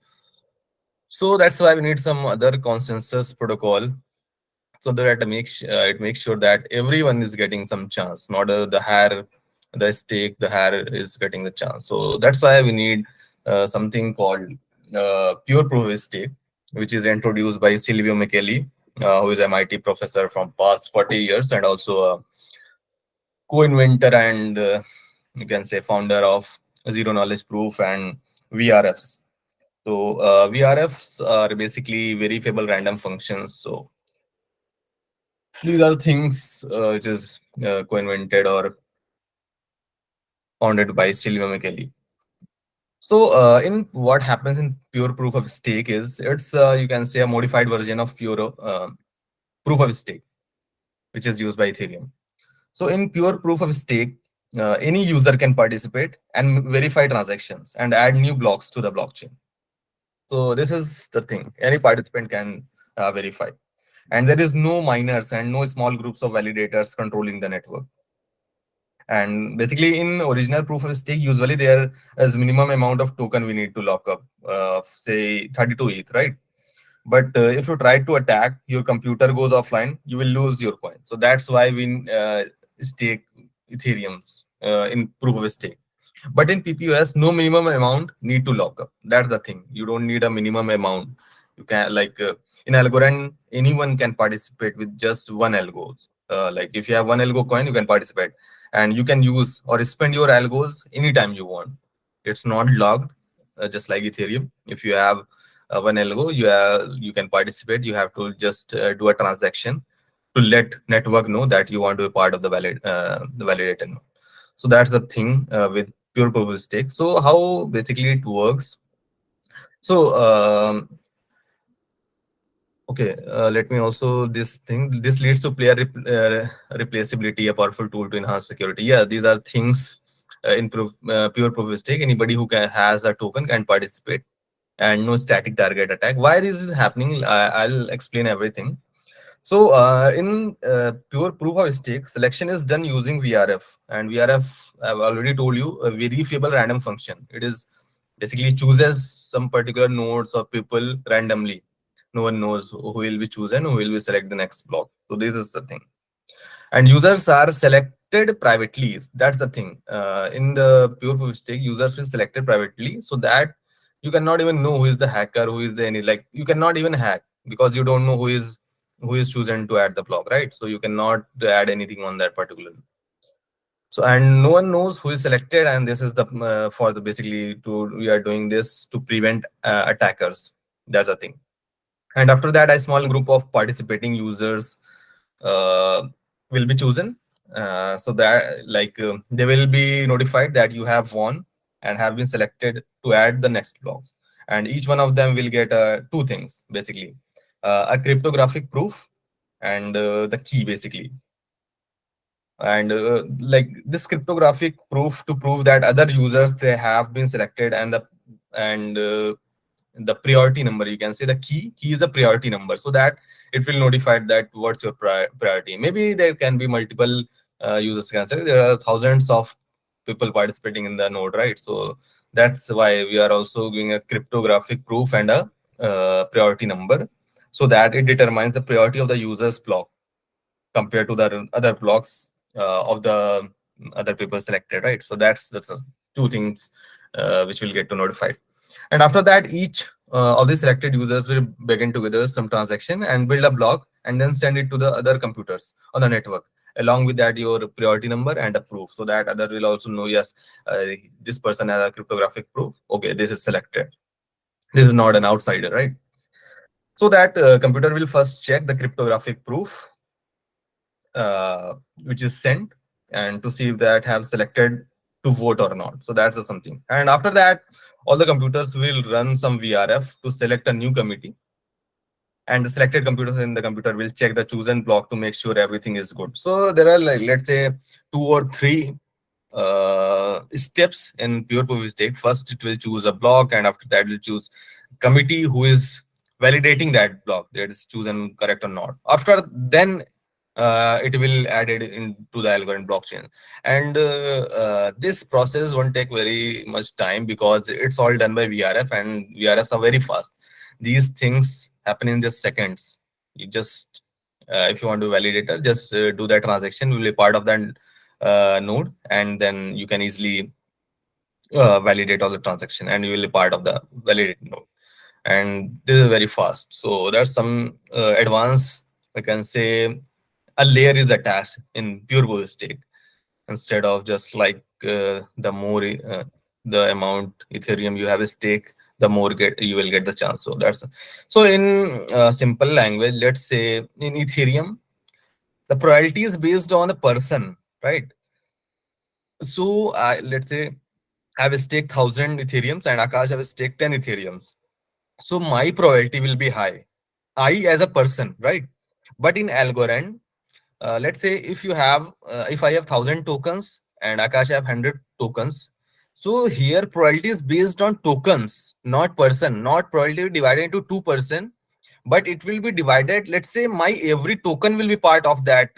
So that's why we need some other consensus protocol, so that it makes sure that everyone is getting some chance, not the higher the stake, the higher is getting the chance. So that's why we need something called pure proof of stake, which is introduced by Silvio Micheli, who is MIT professor from past 40 years and also a co-inventor and you can say founder of zero knowledge proof and VRFs. So VRFs are basically verifiable random functions. So these are things which is co-invented or founded by Silvio Micheli. So in what happens in pure proof of stake is it's you can say a modified version of pure proof of stake, which is used by Ethereum. So in pure proof of stake, any user can participate and verify transactions and add new blocks to the blockchain. So this is the thing. Any participant can verify. And there is no miners and no small groups of validators controlling the network. And basically, in original proof of stake, usually there is minimum amount of token we need to lock up, say 32 ETH, right? But if you try to attack, your computer goes offline, you will lose your coin. So that's why we stake Ethereums in proof of stake. But in PPOS, no minimum amount need to lock up. That's the thing. You don't need a minimum amount. You can like in Algorand, anyone can participate with just one algo. Like if you have one algo coin, you can participate, and you can use or spend your algos anytime you want. It's not logged, just like Ethereum. If you have one algo, you can participate. You have to just do a transaction to let network know that you want to be part of the validator node. So that's the thing with pure proof of stake. So how basically it works. So okay, let me also this thing. This leads to player replaceability, a powerful tool to enhance security. Yeah, these are things in pure proof of stake. Anybody who has a token can participate, and no static target attack. Why this is happening? I'll explain everything. So in pure proof of stake, selection is done using VRF, and VRF I've already told you a verifiable random function. It is basically chooses some particular nodes or people randomly. No one knows who will be chosen, who will be select the next block. So this is the thing. And users are selected privately. That's the thing. In the pure proof of stake, users will selected privately, so that you cannot even know who is the hacker, who is the any like you cannot even hack because you don't know who is chosen to add the block, right? So you cannot add anything on that particular. So and no one knows who is selected, and this is the for the basically to we are doing this to prevent attackers. That's the thing. And after that, a small group of participating users uh, will be chosen, so that like they will be notified that you have won and have been selected to add the next blocks. And each one of them will get two things basically, a cryptographic proof and the key basically. And like this cryptographic proof to prove that other users they have been selected, and the priority number, you can say the key is a priority number, so that it will notify that what's your priority. Maybe there can be multiple users can say there are thousands of people participating in the node, right? So that's why we are also doing a cryptographic proof and a priority number, so that it determines the priority of the user's block compared to the other blocks of the other people selected, right? So that's two things which will get to notified. And after that, each of the selected users will begin together some transaction and build a block and then send it to the other computers on the network. Along with that, your priority number and a proof, so that other will also know, yes, this person has a cryptographic proof. Okay, this is selected. This is not an outsider, right? So that computer will first check the cryptographic proof which is sent, and to see if that have selected to vote or not. So that's something. And after that, all the computers will run some VRF to select a new committee, and the selected computers in the computer will check the chosen block to make sure everything is good. So there are like let's say two or three steps in pure proof of stake. First, it will choose a block, and after that, it will choose committee who is validating that block that is chosen correct or not. After then, it will add it into the Algorand blockchain. And this process won't take very much time because it's all done by VRF, and VRFs are very fast. These things happen in just seconds. You just, if you want to validate it, just do that transaction, will be part of that node, and then you can easily validate all the transaction, and you will be part of the validate node. And this is very fast. So there's some advanced, I can say, a layer is attached in pure Go stake, instead of just like the more the amount Ethereum you have a stake, the more get you will get the chance. So that's, so in simple language, let's say in Ethereum, the probability is based on a person, right? So let's say I have a stake 1,000 Ethereums and Akash have a stake 10 Ethereums. So my probability will be high. I as a person, right? But in Algorand, let's say if you have, if I have 1,000 tokens and Akash have 100 tokens. So here probability is based on tokens, not person, not probability divided into 2%, but it will be divided. Let's say my every token will be part of that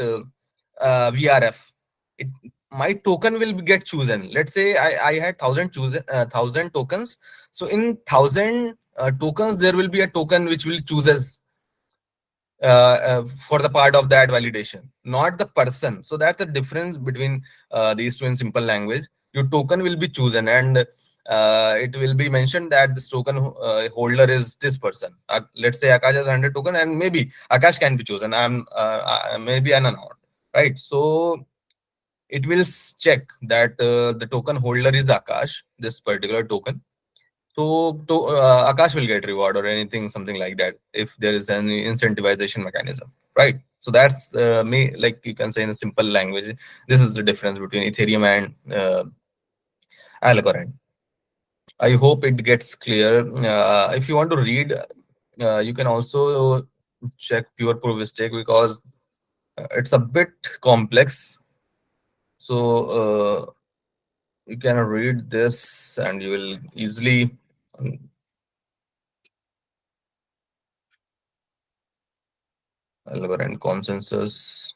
VRF. It, my token will get chosen. Let's say I had 1,000 tokens. So in 1,000 tokens, there will be a token which will chooses for the part of that validation, not the person. So that's the difference between these two in simple language. Your token will be chosen, and it will be mentioned that this token holder is this person. Let's say Akash has 100 token, and maybe Akash can be chosen. Maybe I'm not, right? So it will check that the token holder is Akash, this particular token. So Akash will get reward or anything, something like that, if there is an incentivization mechanism, right? So that's me, like you can say in a simple language, this is the difference between Ethereum and Algorand. I hope it gets clear. If you want to read, you can also check pure proof of stake, because it's a bit complex. So you can read this and you will easily Algorand consensus.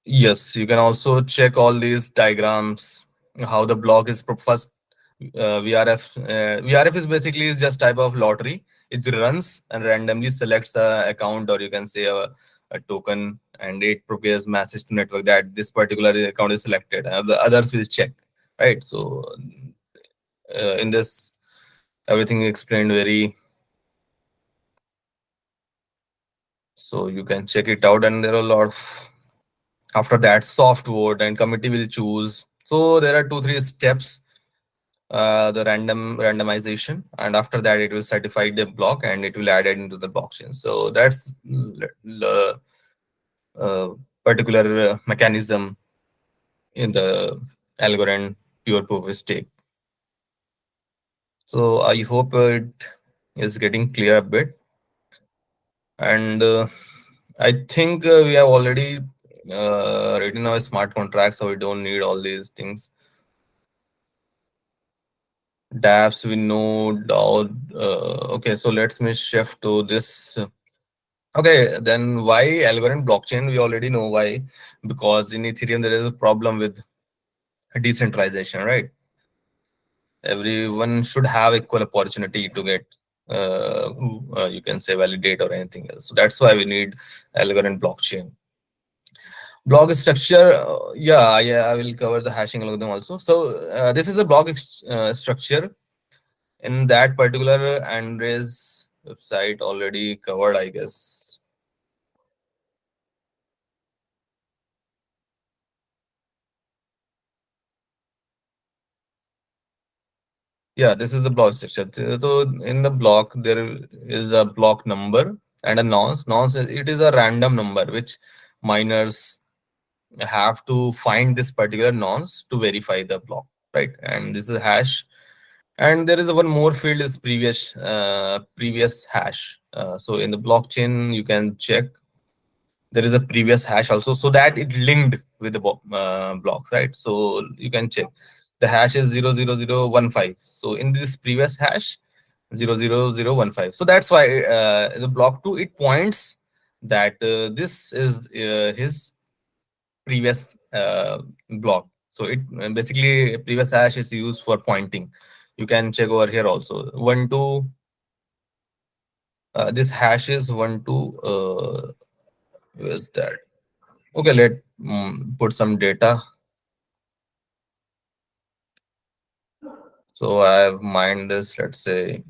Yes, you can also check all these diagrams, how the block is first. VRF VRF is basically is just type of lottery. It runs and randomly selects a account, or you can say a token, and it prepares message to network that this particular account is selected, and the others will check, right? So in this, everything is explained very, so you can check it out. And there are a lot of, after that, soft vote and committee will choose. So there are 2 3 steps, the randomization, and after that it will certify the block and it will add it into the blockchain. So that's the uh, particular mechanism in the Algorand pure proof of stake. So I hope it is getting clear a bit. And I think we have already written our smart contracts, so we don't need all these things. dApps we know. Okay, so let's me shift to this. Okay, then why Algorand blockchain? We already know why, because in Ethereum there is a problem with decentralization, right? Everyone should have equal opportunity to get, you can say, validate or anything else. So that's why we need Algorand blockchain. Block structure, yeah, I will cover the hashing algorithm also. So this is a block structure in that particular Andres website already covered, I guess. Yeah, this is the block structure. So in the block, there is a block number and a nonce. Nonce, it is a random number which miners have to find this particular nonce to verify the block, right? And this is a hash. And there is a one more field is previous hash. So in the blockchain, you can check there is a previous hash also, so that it linked with the blocks, right? So you can check the hash is 00015. So in this previous hash 00015, so that's why the block 2, it points that this is his previous block. So it basically, previous hash is used for pointing. You can check over here also. 1 2, this hash is 1 2, where's that? Okay, let put some data. So I have mined this, let's say,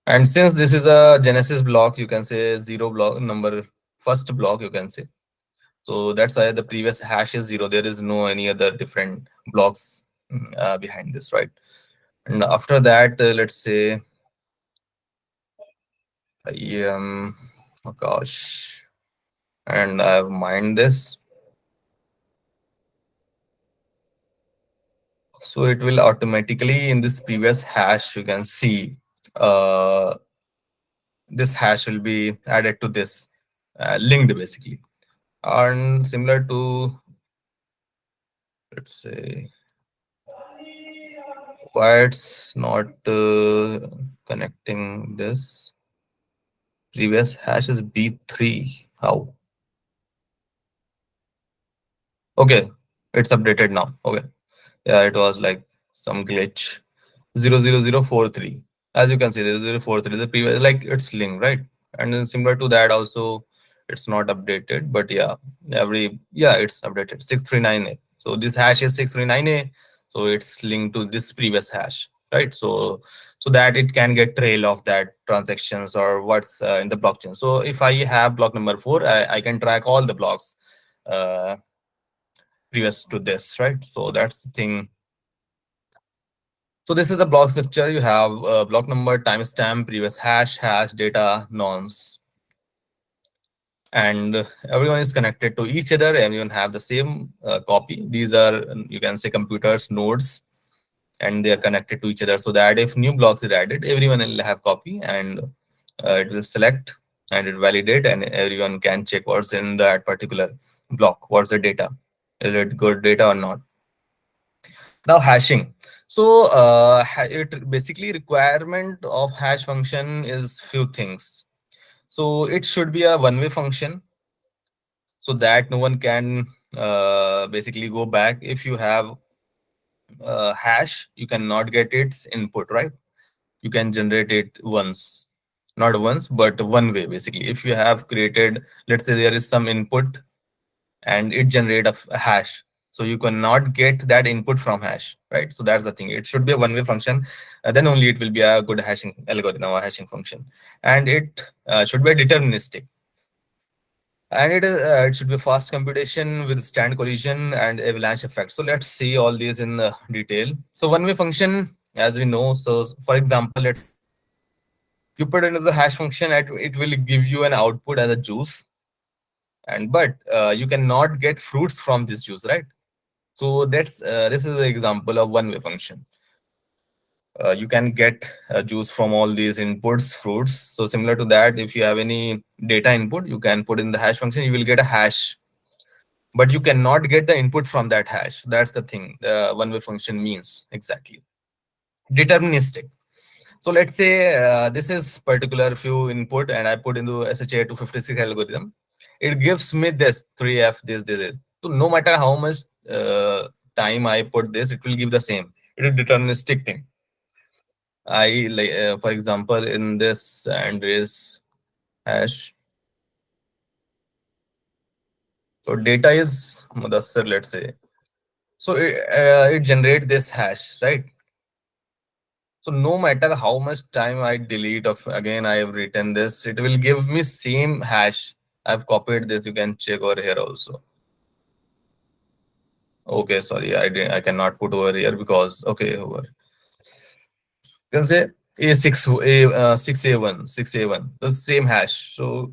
and since this is a genesis block, you can say zero block number, first block you can say. So that's why the previous hash is zero. There is no any other different blocks behind this, right? And after that, let's say, oh gosh, and I've mined this. So it will automatically, in this previous hash, you can see uh, this hash will be added to this, linked basically. And similar to, let's say, why it's not connecting this previous hash is B3. How? Okay, it's updated now. Okay. Yeah, it was like some glitch. 00043. As you can see, 0043, the previous, like it's linked, right? And then similar to that also, it's not updated, but yeah, yeah, it's updated. 639A. So this hash is 639A. So it's linked to this previous hash, right? So that it can get trail of that transactions or what's in the blockchain. So if I have block number 4, I can track all the blocks uh, previous to this, right? So that's the thing. So this is the block structure. You have block number, timestamp, previous hash, hash, data, nonce, and everyone is connected to each other. Everyone have the same copy. These are, you can say, computers, nodes, and they are connected to each other, so that if new blocks is added, everyone will have copy, and it will select and it validate, and everyone can check what's in that particular block. What's the data? Is it good data or not? Now hashing. So it basically, requirement of hash function is few things. So it should be a one-way function, so that no one can basically go back. If you have hash, you cannot get its input, right? You can generate it once, not once, but one way basically. If you have created, let's say there is some input and it generate a hash, so you cannot get that input from hash, right? So that's the thing, it should be a one-way function. Then only it will be a good hashing algorithm or hashing function. And it should be deterministic, and it should be fast computation with stand collision and avalanche effect. So let's see all these in detail. So one-way function, as we know, so for example, let's say you put into the hash function, it will give you an output as a juice, and but you cannot get fruits from this juice, right? So that's this is an example of one-way function. You can get juice from all these inputs, fruits. So similar to that, if you have any data input, you can put in the hash function, you will get a hash, but you cannot get the input from that hash. That's the thing the one-way function means exactly. Deterministic. So let's say this is particular few input, and I put into SHA 256 algorithm. It gives me this 3F, this. So no matter how much time I put this, it will give the same. It is deterministic thing. I like, for example, in this Andres hash. So data is Mudassar, let's say. So it generate this hash, right? So no matter how much time I delete of, again I have written this, it will give me same hash. I've copied this. You can check over here also. Okay, sorry, I cannot put over here because okay, over. You can say A6A1 the same hash. So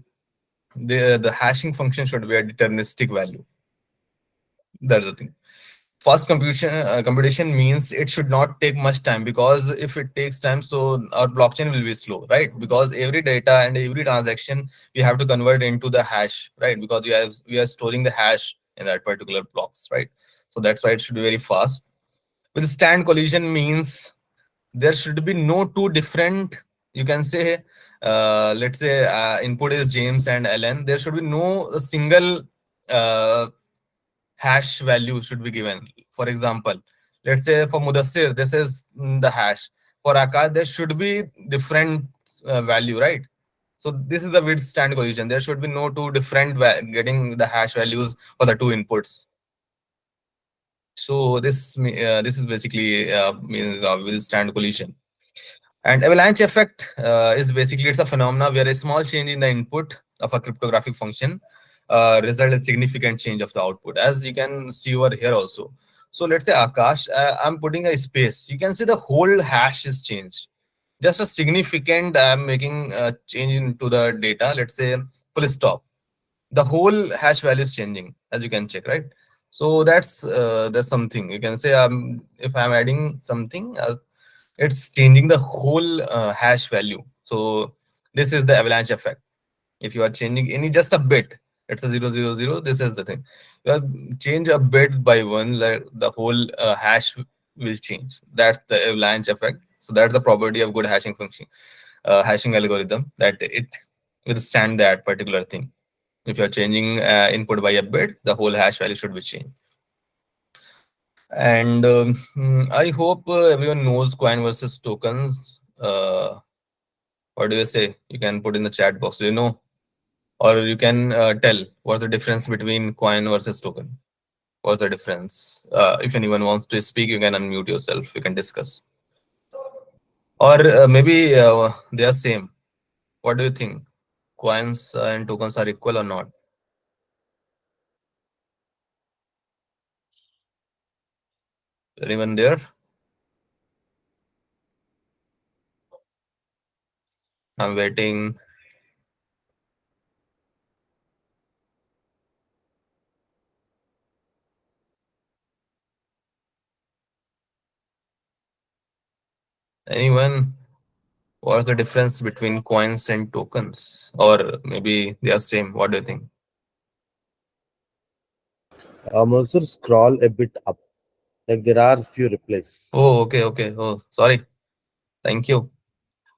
the hashing function should be a deterministic value. That's the thing. Fast computation means it should not take much time, because if it takes time, so our blockchain will be slow, right? Because every data and every transaction we have to convert into the hash, right? Because we are storing the hash in that particular blocks, right? So that's why it should be very fast. Withstand collision means there should be no two different, you can say, let's say input is James and Ellen. There should be no single uh, hash value should be given. For example, let's say for Mudassir, this is the hash. For Akash, there should be different value, right? So this is the withstand collision. There should be no two different getting the hash values for the two inputs. So this is basically means withstand collision. And avalanche effect is basically it's a phenomena where a small change in the input of a cryptographic function result in significant change of the output, as you can see over here also. So let's say Akash, I'm putting a space. You can see the whole hash is changed. Just a significant, I'm making a change into the data. Let's say full stop. The whole hash value is changing, as you can check, right? So that's something you can say. If I'm adding something, it's changing the whole hash value. So this is the avalanche effect. If you are changing any just a bit, it's a 000, this is the thing. You have change a bit by one, like the whole hash will change. That's the avalanche effect. So that's the property of good hashing function, hashing algorithm, that it withstand that particular thing. If you're changing input by a bit, the whole hash value should be changed. And I hope everyone knows coin versus tokens. What do you say? You can put in the chat box. Do you know? Or you can tell what's the difference between coin versus token. What's the difference? If anyone wants to speak, you can unmute yourself. We can discuss. Or maybe they are same. What do you think? Coins and tokens are equal or not? Anyone there? I'm waiting. Anyone? What's the difference between coins and tokens? Or maybe they are same. What do you think? Also scroll a bit up. Like there are few replies. Oh, okay, okay. Oh, sorry. Thank you.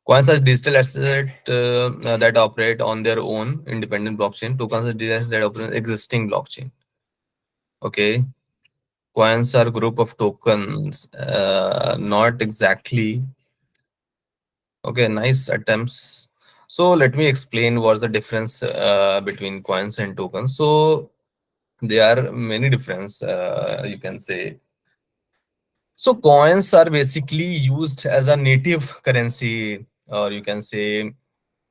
Coins are digital assets that operate on their own independent blockchain. Tokens are digital assets that operate on existing blockchain. Okay. Coins are group of tokens. Not exactly. Okay, nice attempts. So let me explain what's the difference between coins and tokens. So there are many difference, you can say. So coins are basically used as a native currency, or you can say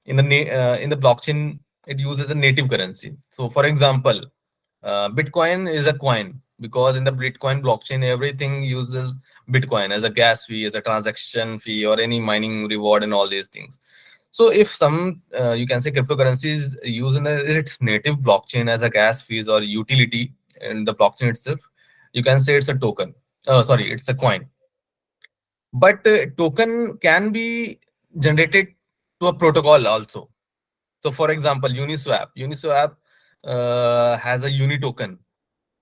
in the blockchain it uses a native currency. So for example, Bitcoin is a coin because in the Bitcoin blockchain everything uses Bitcoin as a gas fee, as a transaction fee, or any mining reward and all these things. So if some you can say cryptocurrency is used in its native blockchain as a gas fees or utility in the blockchain itself, you can say it's a token. Sorry, it's a coin. But token can be generated to a protocol also. So for example, Uniswap has a uni token.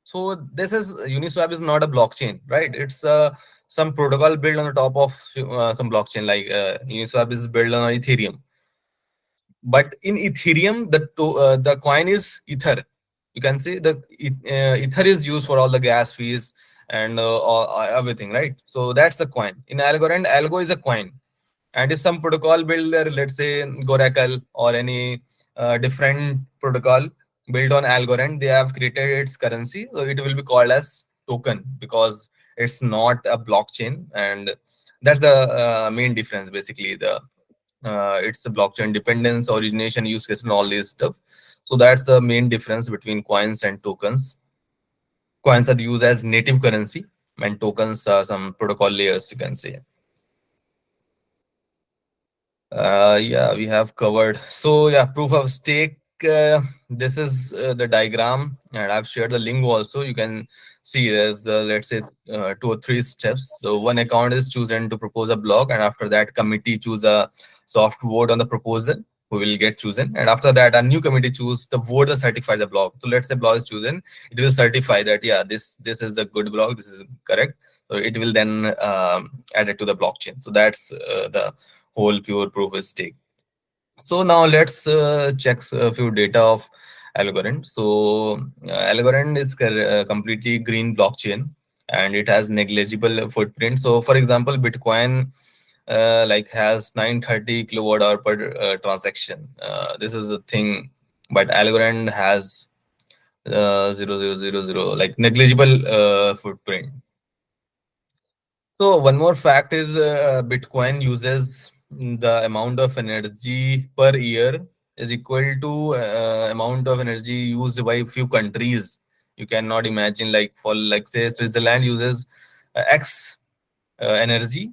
So this is Uniswap is not a blockchain, right? It's some protocol built on the top of some blockchain. Like Uniswap is built on Ethereum. But in Ethereum, the coin is Ether. You can see the Ether is used for all the gas fees and everything, right? So that's a coin. In Algorand, Algo is a coin. And if some protocol builder, let's say Goracle or any different protocol built on Algorand, they have created its currency. So it will be called as token because it's not a blockchain. And that's the main difference, basically. It's a blockchain dependence, origination, use case, and all this stuff. So that's the main difference between coins and tokens. Coins are used as native currency, and tokens are some protocol layers, you can say. Yeah, we have covered. So yeah, proof of stake. This is the diagram, and I've shared the link also. You can see there's let's say 2 or 3 steps. So one account is chosen to propose a block, and after that, committee choose a soft vote on the proposal. who will get chosen, and after that a new committee choose the vote that certify the block. So let's say block is chosen, it will certify that yeah, this is a good block, this is correct. So it will then add it to the blockchain. So that's the whole pure proof of stake. So now let's check a few data of Algorand. So Algorand is completely green blockchain, and it has negligible footprint. So for example, Bitcoin like has 930 kilowatt hour per transaction. This is a thing, but Algorand has 0.0000, like negligible footprint. So one more fact is Bitcoin uses the amount of energy per year is equal to amount of energy used by few countries. You cannot imagine, like for like say Switzerland uses X energy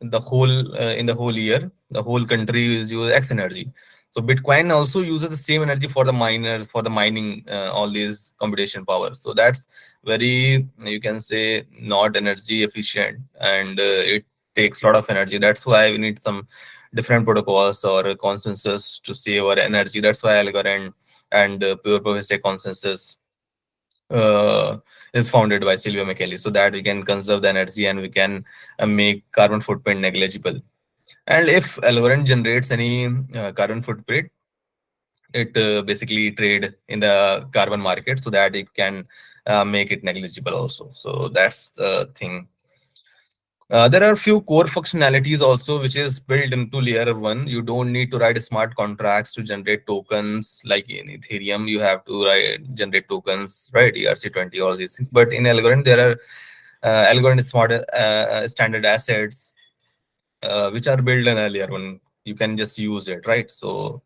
in the whole year. The whole country is use X energy. So Bitcoin also uses the same energy for the miner, for the mining all these computation power. So that's very, you can say, not energy efficient, and it takes a lot of energy. That's why we need some different protocols or a consensus to save our energy. That's why Algorand and pure proof of stake consensus uh, is founded by Silvio Micheli, so that we can conserve the energy and we can make carbon footprint negligible. And if Algorand generates any carbon footprint, it basically trade in the carbon market so that it can make it negligible also. So that's the thing. There are a few core functionalities also which is built into layer one. You don't need to write smart contracts to generate tokens like in Ethereum. You have to generate tokens, right? ERC20, all these things. But in Algorand, there are Algorand smart standard assets which are built in a layer one. You can just use it, right? So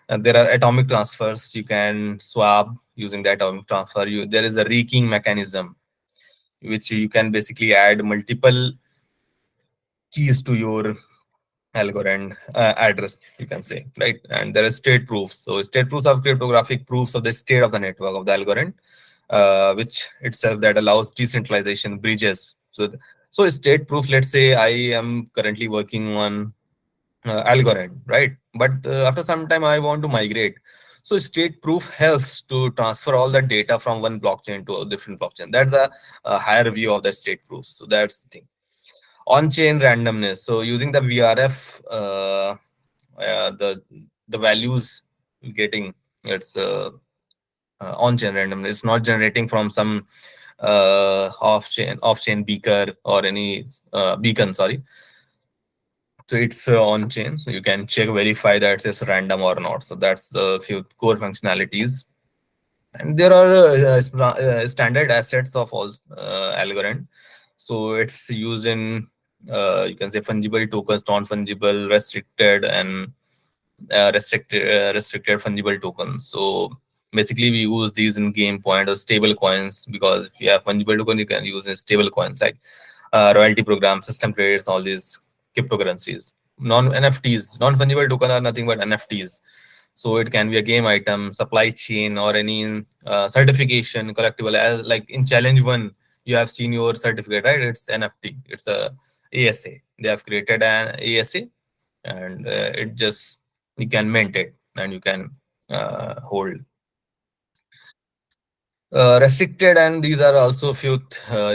there are atomic transfers. You can swap using the atomic transfer. There is a rekeying mechanism which you can basically add multiple keys to your Algorand address, you can say, right? And there is state proofs. So state proofs are cryptographic proofs of the state of the network of the Algorand, which itself that allows decentralization bridges. So state proof, let's say I am currently working on Algorand, right? But after some time I want to migrate. So state proof helps to transfer all the data from one blockchain to a different blockchain. That's the higher view of the state proofs. So that's the thing. On-chain randomness. So using the VRF, the values getting, it's on-chain randomness. It's not generating from some off-chain beaker or any beacon. Sorry. So it's on-chain. So you can check, verify that it's random or not. So that's the few core functionalities. And there are standard assets of all Algorand. So it's used in you can say fungible tokens, non-fungible, restricted, and restricted fungible tokens. So basically we use these in game point or stable coins, because if you have fungible token, you can use in stable coins like royalty programs, system credits, all these cryptocurrencies. Non-NFTs, non-fungible token are nothing but NFTs. So it can be a game item, supply chain, or any certification collectible. As like in challenge one, you have seen your certificate, right? It's NFT. It's a ASA. They have created an ASA, and it just, you can mint it and you can hold. Restricted, and these are also few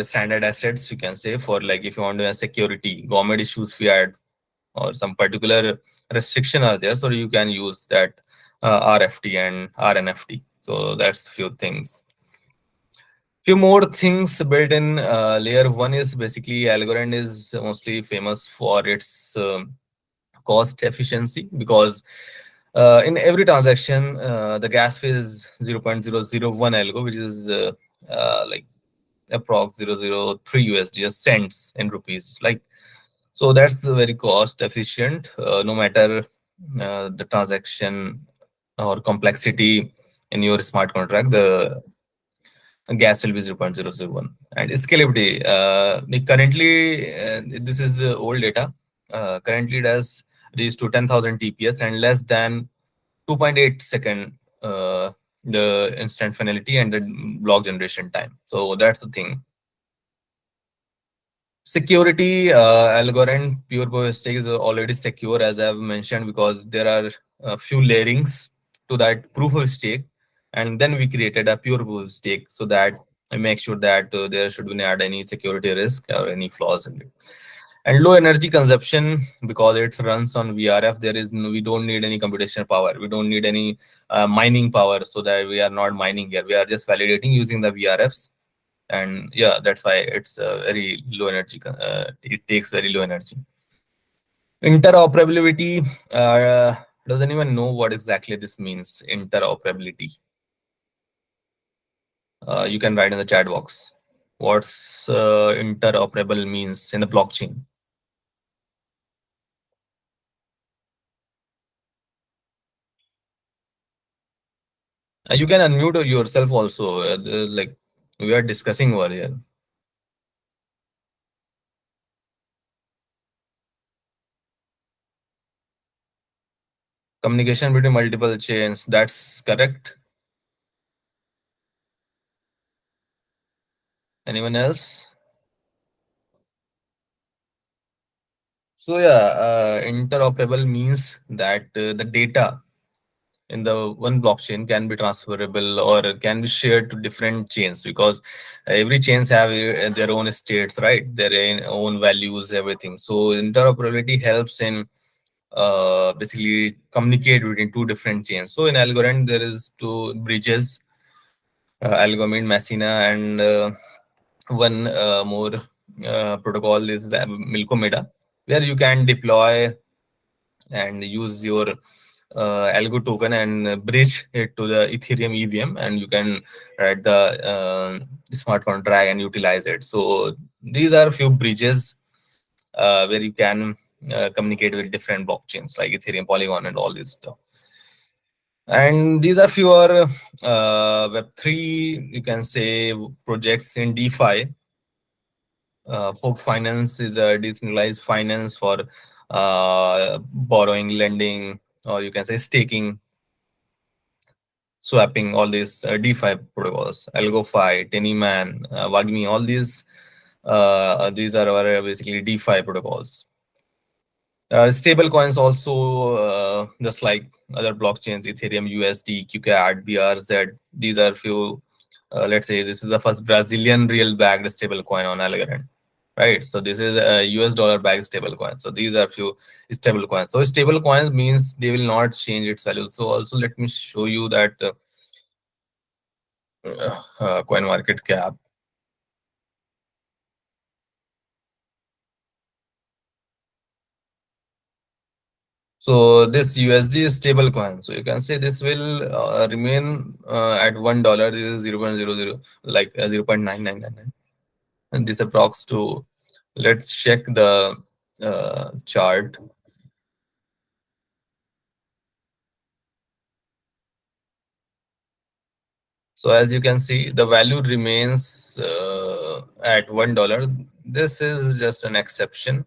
standard assets, you can say, for like if you want to have security, government issues fiat, or some particular restriction are there, so you can use that RFT and RNFT. So that's few things. Few more things built in layer one is basically Algorand is mostly famous for its cost efficiency, because in every transaction the gas fee is 0.001 algo, which is like approx 0.003 USD, just cents in rupees, like. So that's very cost efficient, no matter the transaction or complexity in your smart contract, the gas will be 0.001. And scalability, currently this is old data. Currently it has reached to 10,000 TPS and less than 2.8 second the instant finality and the block generation time. So that's the thing. Security, Algorand pure proof of stake is already secure, as I've mentioned, because there are a few layerings to that proof of stake, and then we created a pure proof of stake so that I make sure that there should not any security risk or any flaws in it. And low energy consumption, because it runs on VRF. There is no, we don't need any computational power. We don't need any mining power, so that we are not mining here. We are just validating using the VRFs, and yeah, that's why it's very low energy. It takes very low energy. Interoperability. Does anyone know what exactly this means? Interoperability. You can write in the chat box. What's interoperable means in the blockchain? You can unmute yourself also. Like we are discussing over here. Communication between multiple chains. That's correct. Anyone else? So yeah, interoperable means that the data in the one blockchain can be transferable or can be shared to different chains, because every chains have their own states, right? Their own values, everything. So interoperability helps in basically communicate between two different chains. So in Algorand, there is two bridges, Algorand, Messina, and one more protocol is the Milkomeda, where you can deploy and use your algo token and bridge it to the Ethereum EVM, and you can write the smart contract and utilize it. So these are a few bridges where you can communicate with different blockchains like Ethereum, Polygon, and all this stuff. And these are fewer Web3, you can say, projects in DeFi. Folk finance is a decentralized finance for borrowing, lending, or you can say staking, swapping, all these DeFi protocols, AlgoFi, Tennyman, Wagmi, all these are our basically DeFi protocols. Stable coins also, just like other blockchains, Ethereum, USD, QCAD, BRZ. These are few. Let's say this is the first Brazilian real backed stable coin on Algorand, right? So this is a US dollar backed stable coin. So these are few stable coins. So stable coins means they will not change its value. So also let me show you that coin market cap. So this USD is stable coin. So you can say this will remain at $1. This is 0.00, like 0.9999. And this approx to, let's check the chart. So as you can see, the value remains at $1. This is just an exception,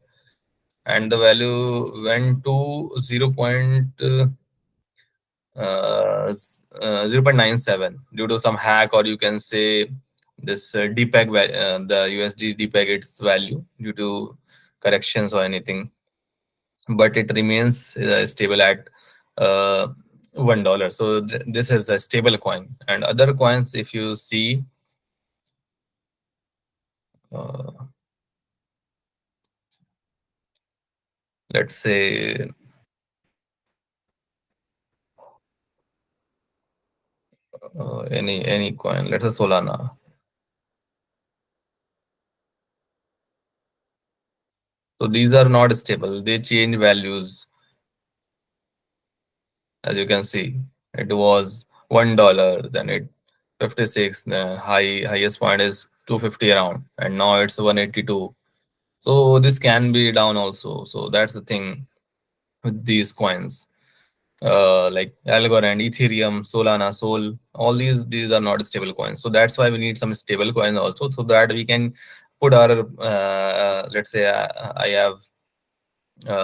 and the value went to 0.97 due to some hack, or you can say this dpeg, the USD dpeg its value due to corrections or anything, but it remains stable at $1. So this is a stable coin. And other coins, if you see, uh, let's say any coin, let's say Solana. So these are not stable, they change values. As you can see, it was $1, then it 56, the highest point is 250 around, and now it's 182. So this can be down also. So that's the thing with these coins, like Algorand, Ethereum, Solana, Sol. All these are not stable coins. So that's why we need some stable coins also, so that we can put our let's say I have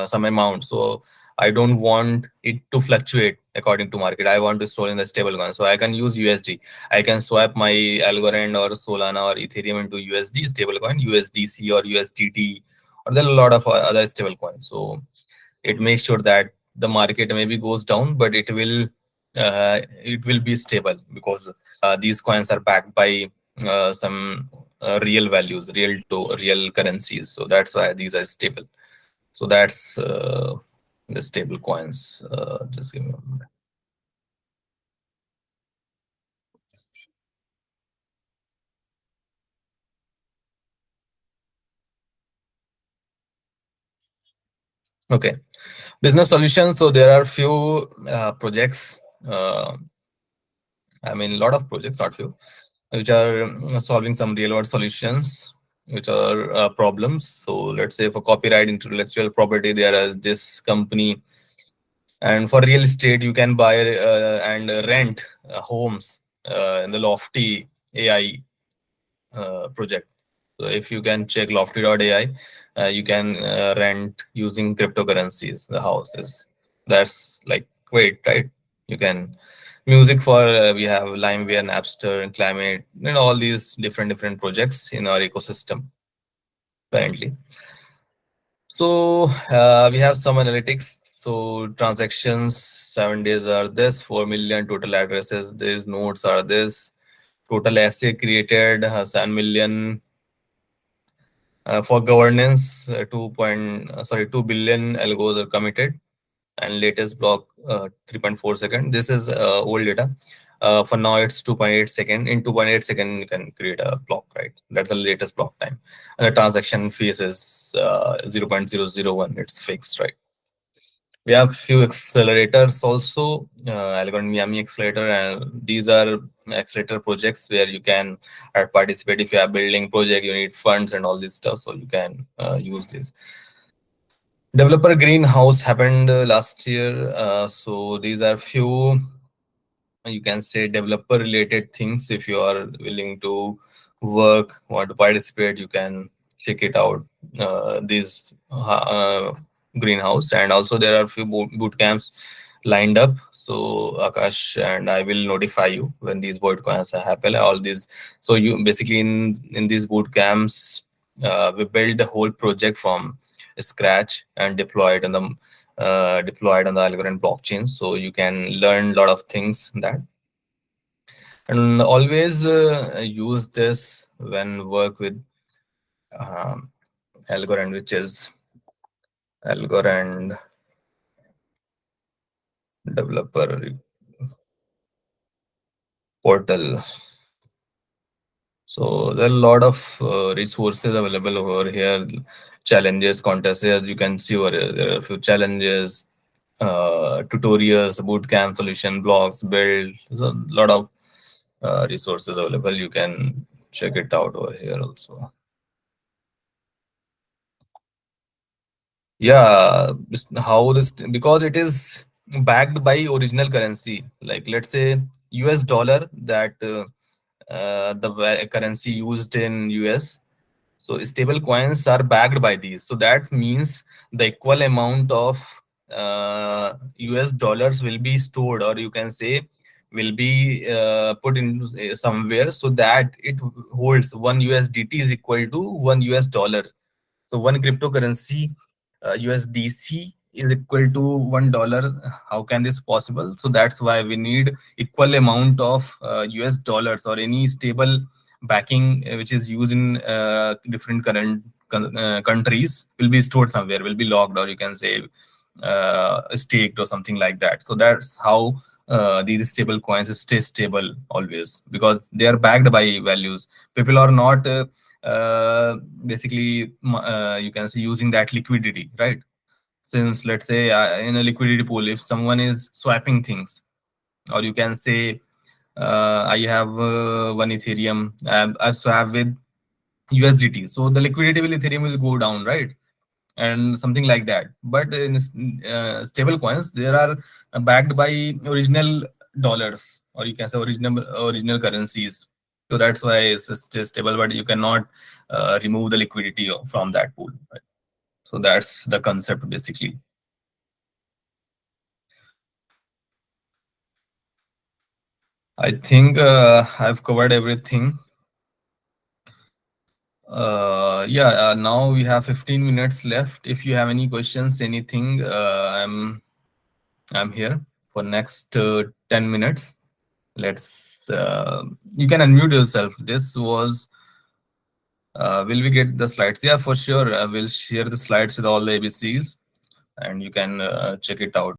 some amount, so I don't want it to fluctuate according to market. I want to store in the stable coin, so I can use USD. I can swap my Algorand or Solana or Ethereum into USD stable coin, USDC or USDT, or there are a lot of other stable coins. So it makes sure that the market maybe goes down, but it will be stable because these coins are backed by some real values, real currencies. So that's why these are stable. So that's the stable coins. Just give me a moment. Okay, business solutions. So there are few projects. I mean, a lot of projects, not few, which are solving some real world solutions, which are problems. So let's say for copyright, intellectual property, there is this company, and for real estate, you can buy and rent homes in the Lofty AI project. So if you can check lofty.ai, you can rent using cryptocurrencies the houses. That's like great, right? You can music for we have Limeware, Napster, and Climate, and all these different projects in our ecosystem currently. So we have some analytics. So transactions 7 days are this, 4 million total addresses. These nodes are this. Total essay created 7 million. For governance, 2 billion algos are committed, and latest block 3.4 second. This is old data. For now, it's 2.8 second. In 2.8 second, you can create a block, right? That's the latest block time. And the transaction fees is 0.001. It's fixed, right? We have few accelerators also, Algorand Miami Accelerator, and these are accelerator projects where you can participate. If you are building project, you need funds and all this stuff, so you can use this. Developer Greenhouse happened last year, so these are few, you can say, developer related things. If you are willing to work, want to participate, you can check it out, this greenhouse. And also there are few boot camps lined up, so Akash and I will notify you when these boot camps happen, all these. So you basically in these boot camps, we build the whole project from scratch and deployed on the Algorand blockchain, so you can learn a lot of things that. And always use this when work with um, Algorand, which is Algorand developer portal. So there are a lot of resources available over here, challenges, contests. As you can see over here, there are a few challenges, tutorials, bootcamp solution, blogs, build. There's a lot of resources available. You can check it out over here also. Yeah, how this, because it is backed by original currency. Like let's say US dollar, that the currency used in US. So stable coins are backed by these. So that means the equal amount of US dollars will be stored, or you can say will be put into somewhere, so that it holds 1 USDT is equal to 1 US dollar. So one cryptocurrency, USDC, is equal to $1. How can this possible? So that's why we need equal amount of US dollars or any stable backing which is used in different countries will be stored somewhere, will be logged, or you can say staked or something like that. So that's how these stable coins stay stable always, because they are backed by values. People are not basically you can say using that liquidity, right? Since let's say in a liquidity pool, if someone is swapping things, or you can say I have one Ethereum, I've swapped with USDT, so the liquidity will Ethereum will go down, right? And something like that. But in stable coins, they are backed by original dollars, or you can say original currencies. So that's why it's still stable, but you cannot remove the liquidity from that pool, right? So that's the concept basically. I think I've covered everything. Yeah, now we have 15 minutes left. If you have any questions, anything, I'm here for next 10 minutes. Let's you can unmute yourself. This was will we get the slides? Yeah, for sure. We'll share the slides with all the ABCs and you can check it out.